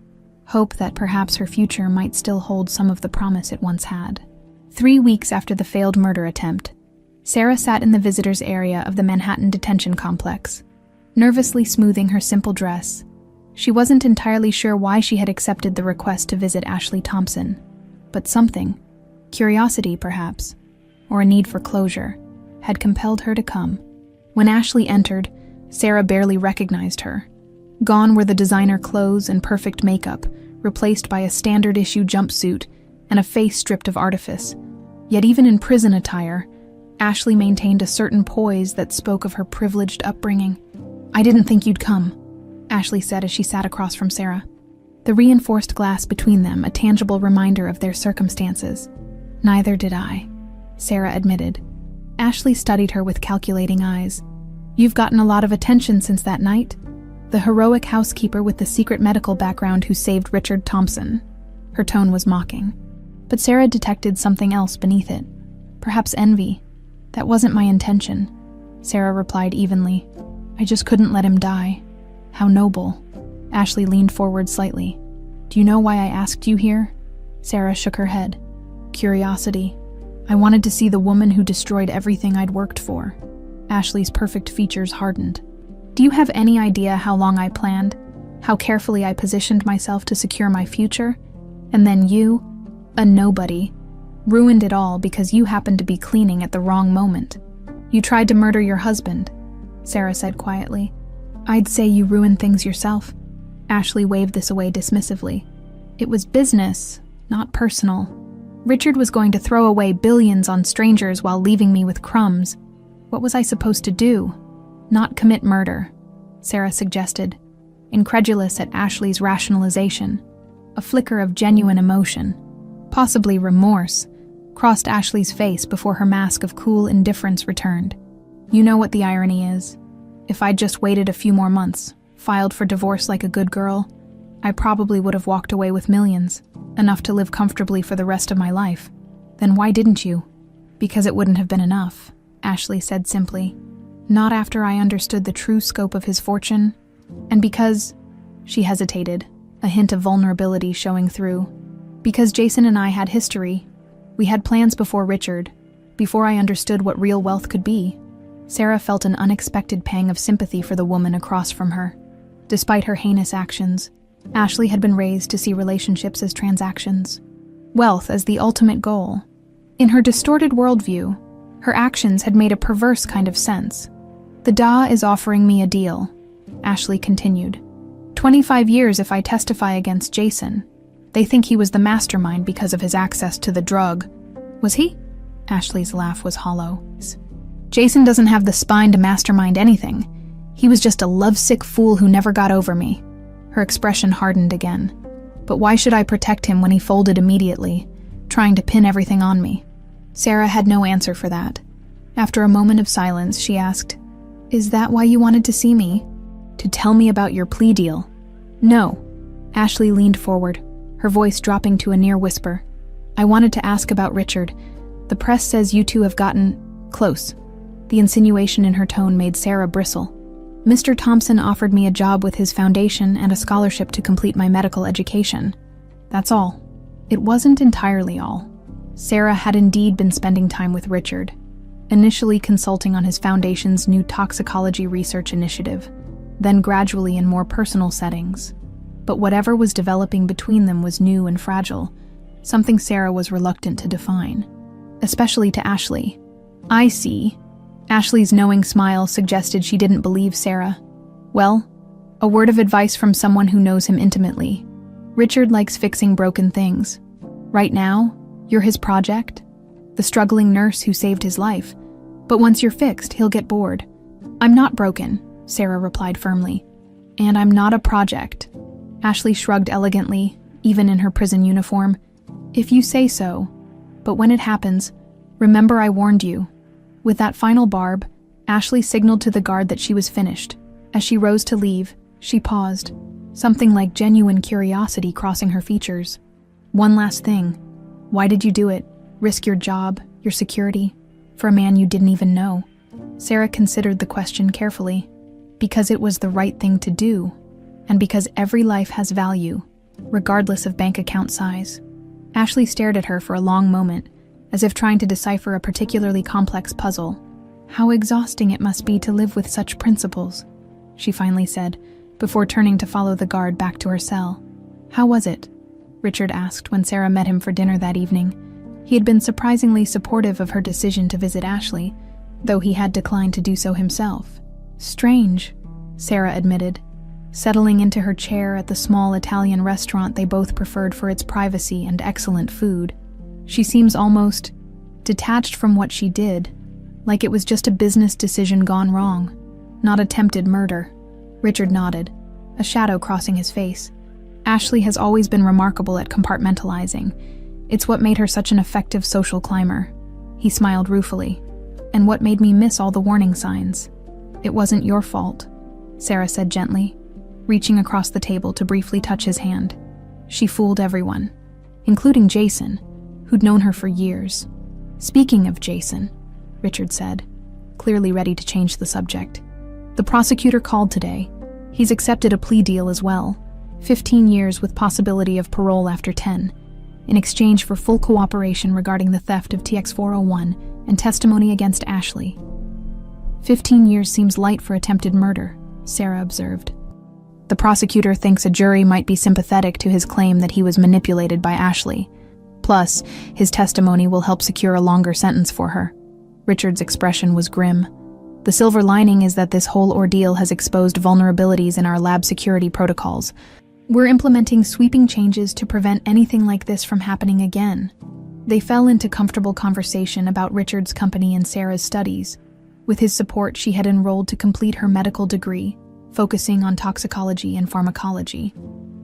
hope that perhaps her future might still hold some of the promise it once had. 3 weeks after the failed murder attempt, Sarah sat in the visitors' area of the Manhattan detention complex, nervously smoothing her simple dress. She wasn't entirely sure why she had accepted the request to visit Ashley Thompson, but something, curiosity perhaps, or a need for closure, had compelled her to come. When Ashley entered, Sarah barely recognized her. Gone were the designer clothes and perfect makeup, replaced by a standard-issue jumpsuit and a face stripped of artifice. Yet even in prison attire, Ashley maintained a certain poise that spoke of her privileged upbringing. I didn't think you'd come, Ashley said as she sat across from Sarah. The reinforced glass between them a tangible reminder of their circumstances. Neither did I, Sarah admitted. Ashley studied her with calculating eyes. You've gotten a lot of attention since that night. The heroic housekeeper with the secret medical background who saved Richard Thompson. Her tone was mocking. But Sarah detected something else beneath it. Perhaps envy. That wasn't my intention, Sarah replied evenly. I just couldn't let him die. How noble. Ashley leaned forward slightly. Do you know why I asked you here? Sarah shook her head. Curiosity. I wanted to see the woman who destroyed everything I'd worked for. Ashley's perfect features hardened. Do you have any idea how long I planned? How carefully I positioned myself to secure my future? And then you, a nobody, ruined it all because you happened to be cleaning at the wrong moment. You tried to murder your husband, Sarah said quietly. I'd say you ruined things yourself. Ashley waved this away dismissively. It was business, not personal. Richard was going to throw away billions on strangers while leaving me with crumbs. What was I supposed to do? Not commit murder, Sarah suggested, incredulous at Ashley's rationalization. A flicker of genuine emotion, possibly remorse, crossed Ashley's face before her mask of cool indifference returned. You know what the irony is. If I'd just waited a few more months, filed for divorce like a good girl, I probably would have walked away with millions, enough to live comfortably for the rest of my life. Then why didn't you? Because it wouldn't have been enough, Ashley said simply. Not after I understood the true scope of his fortune, and because... She hesitated, a hint of vulnerability showing through. Because Jason and I had history. We had plans before Richard, before I understood what real wealth could be. Sarah felt an unexpected pang of sympathy for the woman across from her. Despite her heinous actions, Ashley had been raised to see relationships as transactions, wealth as the ultimate goal. In her distorted worldview, her actions had made a perverse kind of sense. The DA is offering me a deal, Ashley continued. 25 years if I testify against Jason. They think he was the mastermind because of his access to the drug. Was he? Ashley's laugh was hollow. Jason doesn't have the spine to mastermind anything. He was just a lovesick fool who never got over me. Her expression hardened again. But why should I protect him when he folded immediately, trying to pin everything on me? Sarah had no answer for that. After a moment of silence, she asked, "Is that why you wanted to see me? To tell me about your plea deal?" "No." Ashley leaned forward, her voice dropping to a near whisper. "I wanted to ask about Richard. The press says you two have gotten close." The insinuation in her tone made Sarah bristle. "Mr. Thompson offered me a job with his foundation and a scholarship to complete my medical education. That's all." It wasn't entirely all. Sarah had indeed been spending time with Richard, initially consulting on his foundation's new toxicology research initiative, then gradually in more personal settings. But whatever was developing between them was new and fragile, something Sarah was reluctant to define, especially to Ashley. "I see." Ashley's knowing smile suggested she didn't believe Sarah. "Well, a word of advice from someone who knows him intimately. Richard likes fixing broken things. Right now, you're his project, the struggling nurse who saved his life. But once you're fixed, he'll get bored." "I'm not broken," Sarah replied firmly. "And I'm not a project." Ashley shrugged elegantly, even in her prison uniform. "If you say so. But when it happens, remember I warned you." With that final barb, Ashley signaled to the guard that she was finished. As she rose to leave, she paused, something like genuine curiosity crossing her features. "One last thing. Why did you do it? Risk your job, your security, for a man you didn't even know?" Sarah considered the question carefully. "Because it was the right thing to do, and because every life has value, regardless of bank account size." Ashley stared at her for a long moment, as if trying to decipher a particularly complex puzzle. "How exhausting it must be to live with such principles," she finally said, before turning to follow the guard back to her cell. "How was it?" Richard asked when Sarah met him for dinner that evening. He had been surprisingly supportive of her decision to visit Ashley, though he had declined to do so himself. "Strange," Sarah admitted, settling into her chair at the small Italian restaurant they both preferred for its privacy and excellent food. "She seems almost detached from what she did, like it was just a business decision gone wrong, not attempted murder." Richard nodded, a shadow crossing his face. "Ashley has always been remarkable at compartmentalizing. It's what made her such an effective social climber." He smiled ruefully. "And what made me miss all the warning signs." "It wasn't your fault," Sarah said gently, reaching across the table to briefly touch his hand. "She fooled everyone, including Jason, who'd known her for years." "Speaking of Jason," Richard said, clearly ready to change the subject. "The prosecutor called today. He's accepted a plea deal as well, 15 years with possibility of parole after 10, in exchange for full cooperation regarding the theft of TX-401 and testimony against Ashley." 15 years seems light for attempted murder, Sarah observed. "The prosecutor thinks a jury might be sympathetic to his claim that he was manipulated by Ashley. Plus, his testimony will help secure a longer sentence for her." Richard's expression was grim. "The silver lining is that this whole ordeal has exposed vulnerabilities in our lab security protocols. We're implementing sweeping changes to prevent anything like this from happening again." They fell into comfortable conversation about Richard's company and Sarah's studies. With his support, she had enrolled to complete her medical degree, focusing on toxicology and pharmacology.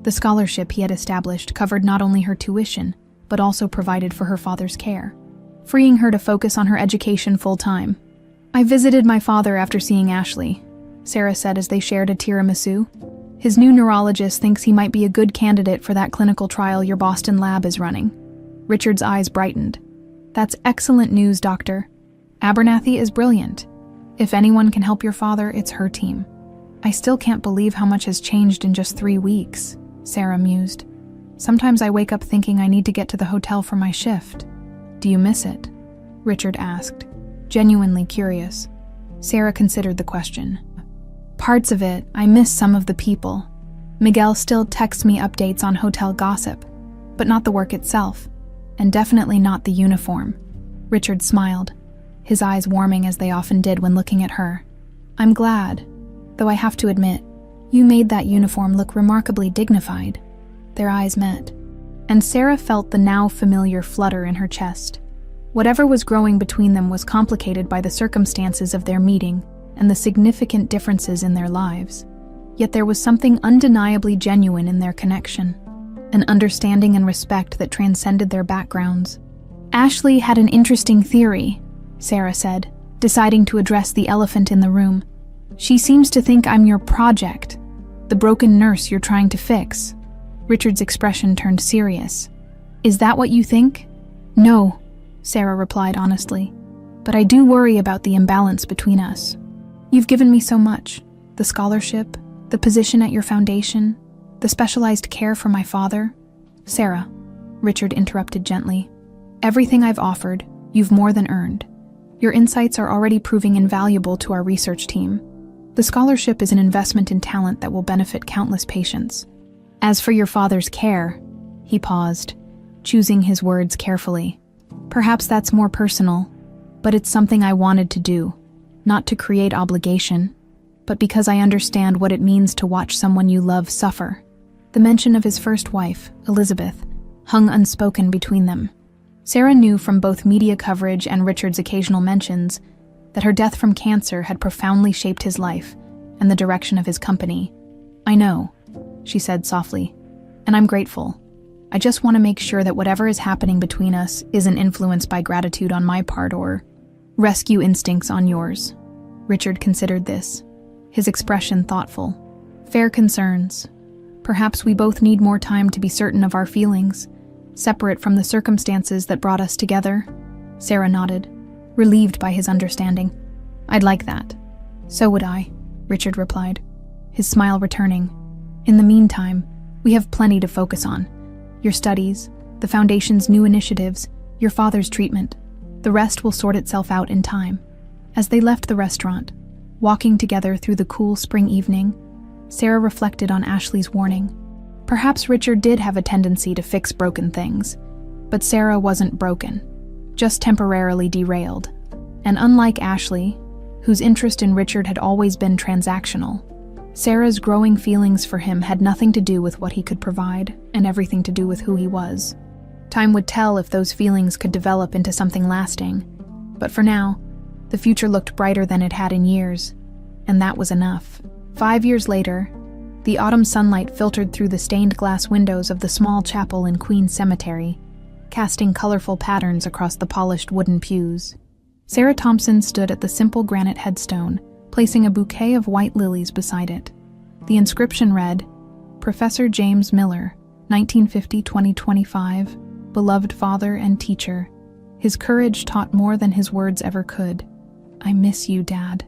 The scholarship he had established covered not only her tuition, but also provided for her father's care, freeing her to focus on her education full-time. "I visited my father after seeing Ashley," Sarah said as they shared a tiramisu. His new neurologist thinks he might be a good candidate for that clinical trial your Boston lab is running. Richard's eyes brightened. That's excellent news, Doctor. Abernathy is brilliant. If anyone can help your father, it's her team. I still can't believe how much has changed in just 3 weeks, Sarah mused. Sometimes I wake up thinking I need to get to the hotel for my shift. Do you miss it? Richard asked, genuinely curious. Sarah considered the question. Parts of it, I miss some of the people. Miguel still texts me updates on hotel gossip, but not the work itself, and definitely not the uniform. Richard smiled, his eyes warming as they often did when looking at her. I'm glad, though I have to admit, you made that uniform look remarkably dignified. Their eyes met, and Sarah felt the now familiar flutter in her chest. Whatever was growing between them was complicated by the circumstances of their meeting and the significant differences in their lives. Yet there was something undeniably genuine in their connection, an understanding and respect that transcended their backgrounds. Ashley had an interesting theory, Sarah said, deciding to address the elephant in the room. She seems to think I'm your project, the broken nurse you're trying to fix. Richard's expression turned serious. Is that what you think? No, Sarah replied honestly, but I do worry about the imbalance between us. You've given me so much, the scholarship, the position at your foundation, the specialized care for my father. Sarah, Richard interrupted gently, everything I've offered, you've more than earned. Your insights are already proving invaluable to our research team. The scholarship is an investment in talent that will benefit countless patients. As for your father's care, he paused, choosing his words carefully. Perhaps that's more personal, but it's something I wanted to do, not to create obligation, but because I understand what it means to watch someone you love suffer. The mention of his first wife, Elizabeth, hung unspoken between them. Sarah knew from both media coverage and Richard's occasional mentions that her death from cancer had profoundly shaped his life and the direction of his company. I know, she said softly, and I'm grateful. I just want to make sure that whatever is happening between us isn't influenced by gratitude on my part or rescue instincts on yours. Richard considered this, his expression thoughtful. Fair concerns. Perhaps we both need more time to be certain of our feelings, separate from the circumstances that brought us together. Sarah nodded, relieved by his understanding. I'd like that. So would I, Richard replied, his smile returning. In the meantime, we have plenty to focus on. Your studies, the Foundation's new initiatives, your father's treatment. The rest will sort itself out in time. As they left the restaurant, walking together through the cool spring evening, Sarah reflected on Ashley's warning. Perhaps Richard did have a tendency to fix broken things, but Sarah wasn't broken, just temporarily derailed. And unlike Ashley, whose interest in Richard had always been transactional, Sarah's growing feelings for him had nothing to do with what he could provide and everything to do with who he was. Time would tell if those feelings could develop into something lasting, but for now, the future looked brighter than it had in years, and that was enough. 5 years later, the autumn sunlight filtered through the stained glass windows of the small chapel in Queen's Cemetery, casting colorful patterns across the polished wooden pews. Sarah Thompson stood at the simple granite headstone, placing a bouquet of white lilies beside it. The inscription read, Professor James Miller, 1950-2025, beloved father and teacher. His courage taught more than his words ever could. I miss you, Dad,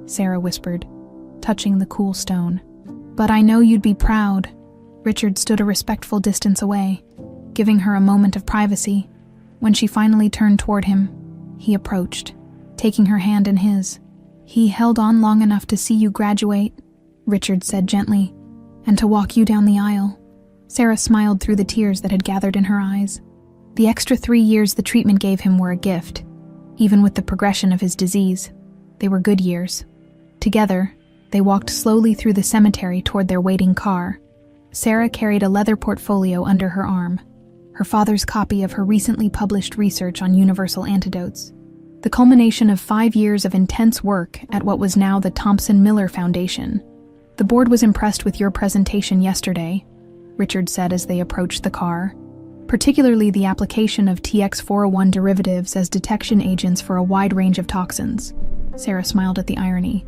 Sarah whispered, touching the cool stone. But I know you'd be proud. Richard stood a respectful distance away, giving her a moment of privacy. When she finally turned toward him, he approached, taking her hand in his. He held on long enough to see you graduate, Richard said gently, and to walk you down the aisle. Sarah smiled through the tears that had gathered in her eyes. The extra 3 years the treatment gave him were a gift. Even with the progression of his disease, they were good years. Together, they walked slowly through the cemetery toward their waiting car. Sarah carried a leather portfolio under her arm, her father's copy of her recently published research on universal antidotes, the culmination of 5 years of intense work at what was now the Thompson-Miller Foundation. The board was impressed with your presentation yesterday, Richard said as they approached the car, particularly the application of TX401 derivatives as detection agents for a wide range of toxins. Sarah smiled at the irony.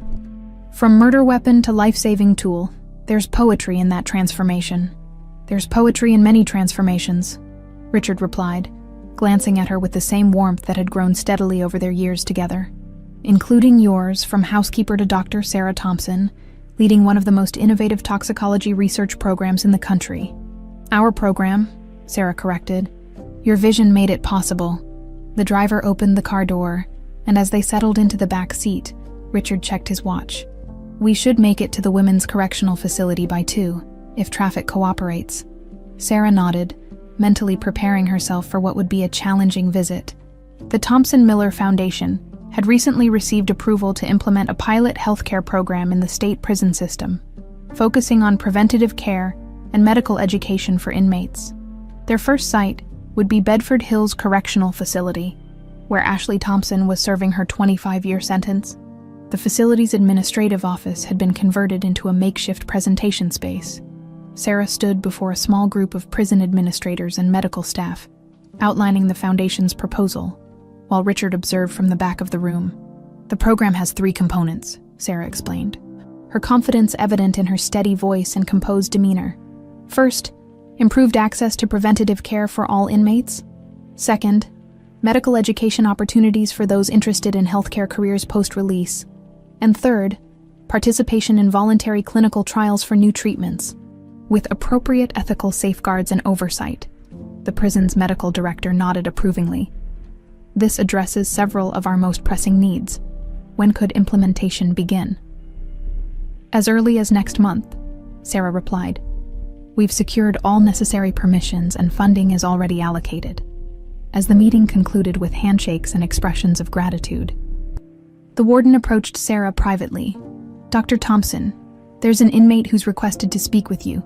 From murder weapon to life-saving tool, There's poetry in that transformation. There's poetry in many transformations, Richard replied, glancing at her with the same warmth that had grown steadily over their years together. Including yours, from housekeeper to Dr. Sarah Thompson, leading one of the most innovative toxicology research programs in the country. Our program, Sarah corrected. Your vision made it possible. The driver opened the car door, and as they settled into the back seat, Richard checked his watch. We should make it to the women's correctional facility by 2, if traffic cooperates. Sarah nodded, mentally preparing herself for what would be a challenging visit. The Thompson-Miller Foundation had recently received approval to implement a pilot healthcare program in the state prison system, focusing on preventative care and medical education for inmates. Their first site would be Bedford Hills Correctional Facility, where Ashley Thompson was serving her 25-year sentence. The facility's administrative office had been converted into a makeshift presentation space. Sarah stood before a small group of prison administrators and medical staff, outlining the foundation's proposal, while Richard observed from the back of the room. The program has 3 components, Sarah explained, her confidence evident in her steady voice and composed demeanor. First, improved access to preventative care for all inmates. Second, medical education opportunities for those interested in healthcare careers post-release. And third, participation in voluntary clinical trials for new treatments, with appropriate ethical safeguards and oversight. The prison's medical director nodded approvingly. This addresses several of our most pressing needs. When could implementation begin? As early as next month, Sarah replied. We've secured all necessary permissions and funding is already allocated. As the meeting concluded with handshakes and expressions of gratitude, the warden approached Sarah privately. Dr. Thompson, there's an inmate who's requested to speak with you.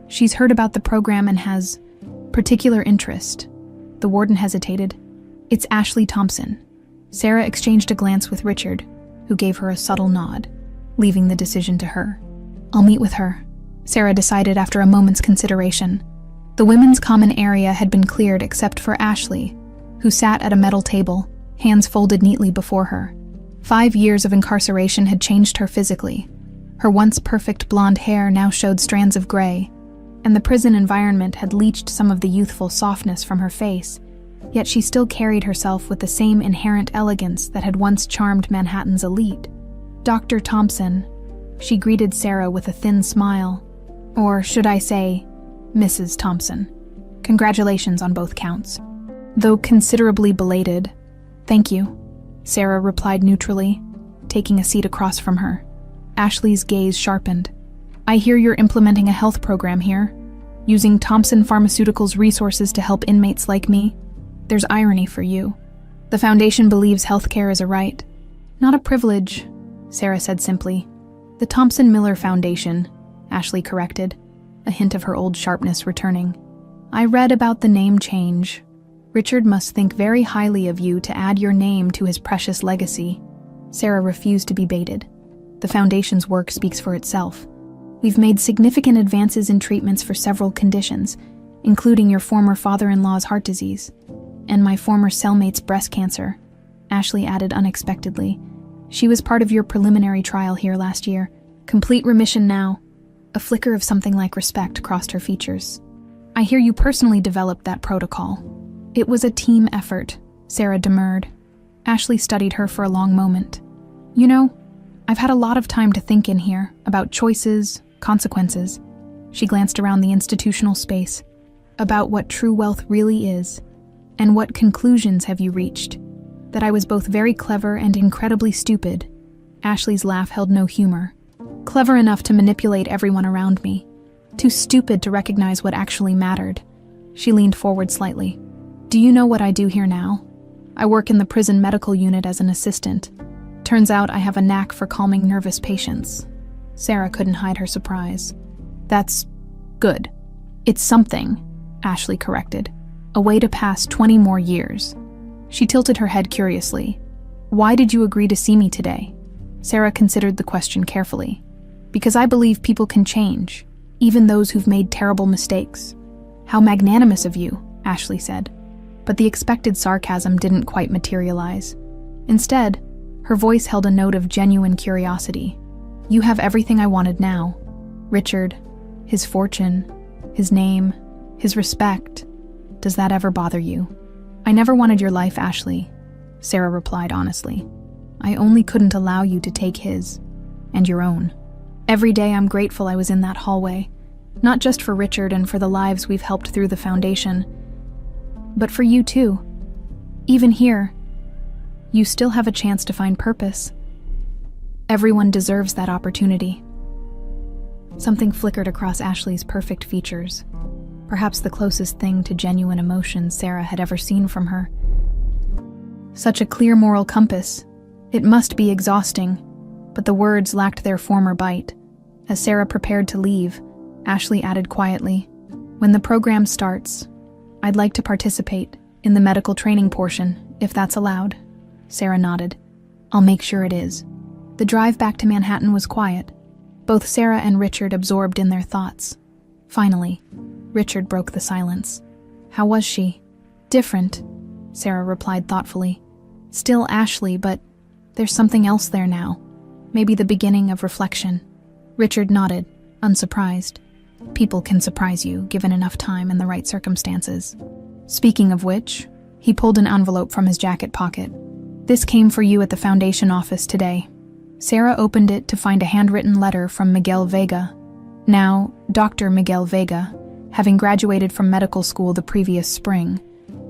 She's heard about the program and has particular interest. The warden hesitated. It's Ashley Thompson. Sarah exchanged a glance with Richard, who gave her a subtle nod, leaving the decision to her. I'll meet with her, Sarah decided after a moment's consideration. The women's common area had been cleared except for Ashley, who sat at a metal table, hands folded neatly before her. 5 years of incarceration had changed her physically. Her once perfect blonde hair now showed strands of gray, and the prison environment had leached some of the youthful softness from her face, yet she still carried herself with the same inherent elegance that had once charmed Manhattan's elite. Dr. Thompson, she greeted Sarah with a thin smile. Or should I say, Mrs. Thompson. Congratulations on both counts. Though considerably belated. Thank you, Sarah replied neutrally, taking a seat across from her. Ashley's gaze sharpened. I hear you're implementing a health program here, using Thompson Pharmaceuticals' resources to help inmates like me. There's irony for you. The Foundation believes healthcare is a right, not a privilege, Sarah said simply. The Thompson-Miller Foundation, Ashley corrected, a hint of her old sharpness returning. I read about the name change. Richard must think very highly of you to add your name to his precious legacy. Sarah refused to be baited. The Foundation's work speaks for itself. We've made significant advances in treatments for several conditions, including your former father-in-law's heart disease, and my former cellmate's breast cancer, Ashley added unexpectedly. She was part of your preliminary trial here last year. Complete remission now. A flicker of something like respect crossed her features. I hear you personally developed that protocol. It was a team effort, Sarah demurred. Ashley studied her for a long moment. You know, I've had a lot of time to think in here about choices, consequences. She glanced around the institutional space. About what true wealth really is. And what conclusions have you reached? That I was both very clever and incredibly stupid. Ashley's laugh held no humor. Clever enough to manipulate everyone around me. Too stupid to recognize what actually mattered. She leaned forward slightly. Do you know what I do here now? I work in the prison medical unit as an assistant. Turns out I have a knack for calming nervous patients. Sarah couldn't hide her surprise. That's good. It's something, Ashley corrected. A way to pass 20 more years. She tilted her head curiously. Why did you agree to see me today? Sarah considered the question carefully. Because I believe people can change, even those who've made terrible mistakes. How magnanimous of you, Ashley said. But the expected sarcasm didn't quite materialize. Instead, her voice held a note of genuine curiosity. You have everything I wanted now. Richard, his fortune, his name, his respect. Does that ever bother you? I never wanted your life, Ashley, Sarah replied honestly. I only couldn't allow you to take his, and your own. Every day I'm grateful I was in that hallway, not just for Richard and for the lives we've helped through the foundation, but for you too. Even here, you still have a chance to find purpose. Everyone deserves that opportunity. Something flickered across Ashley's perfect features, perhaps the closest thing to genuine emotion Sarah had ever seen from her. Such a clear moral compass. It must be exhausting, but the words lacked their former bite. As Sarah prepared to leave, Ashley added quietly, "When the program starts, I'd like to participate in the medical training portion, if that's allowed." Sarah nodded. "I'll make sure it is." The drive back to Manhattan was quiet, both Sarah and Richard absorbed in their thoughts. Finally, Richard broke the silence. "How was she?" "Different," Sarah replied thoughtfully. "Still Ashley, but there's something else there now. Maybe the beginning of reflection." Richard nodded, unsurprised. People can surprise you, given enough time and the right circumstances. Speaking of which, he pulled an envelope from his jacket pocket. "This came for you at the foundation office today." Sarah opened it to find a handwritten letter from Miguel Vega. Now, Dr. Miguel Vega, having graduated from medical school the previous spring,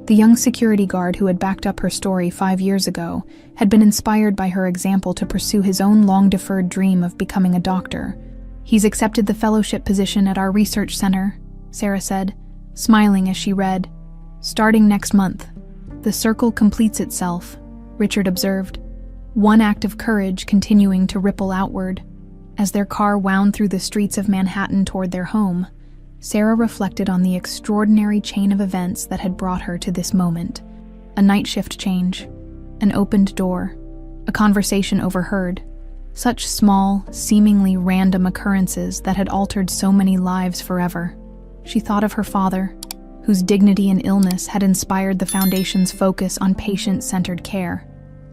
the young security guard who had backed up her story 5 years ago had been inspired by her example to pursue his own long-deferred dream of becoming a doctor. "He's accepted the fellowship position at our research center," Sarah said, smiling as she read. "Starting next month." "The circle completes itself," Richard observed, one act of courage continuing to ripple outward. As their car wound through the streets of Manhattan toward their home, Sarah reflected on the extraordinary chain of events that had brought her to this moment. A night shift change, an opened door, a conversation overheard. Such small, seemingly random occurrences that had altered so many lives forever. She thought of her father, whose dignity and illness had inspired the Foundation's focus on patient-centered care.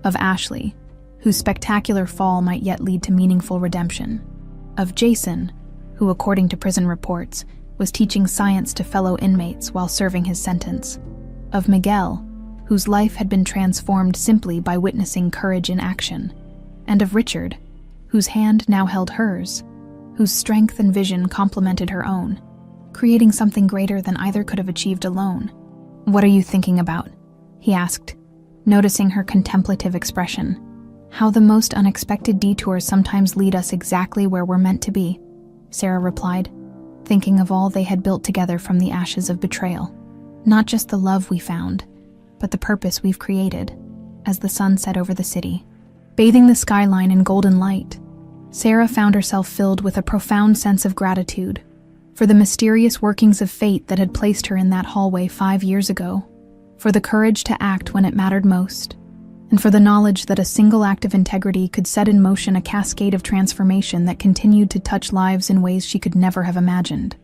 Of Ashley, whose spectacular fall might yet lead to meaningful redemption. Of Jason, who, according to prison reports, was teaching science to fellow inmates while serving his sentence. Of Miguel, whose life had been transformed simply by witnessing courage in action. And of Richard, whose hand now held hers, whose strength and vision complemented her own, creating something greater than either could have achieved alone. "What are you thinking about?" he asked, noticing her contemplative expression. "How the most unexpected detours sometimes lead us exactly where we're meant to be," Sarah replied, thinking of all they had built together from the ashes of betrayal. "Not just the love we found, but the purpose we've created," as the sun set over the city. Bathing the skyline in golden light, Sarah found herself filled with a profound sense of gratitude for the mysterious workings of fate that had placed her in that hallway 5 years ago, for the courage to act when it mattered most, and for the knowledge that a single act of integrity could set in motion a cascade of transformation that continued to touch lives in ways she could never have imagined.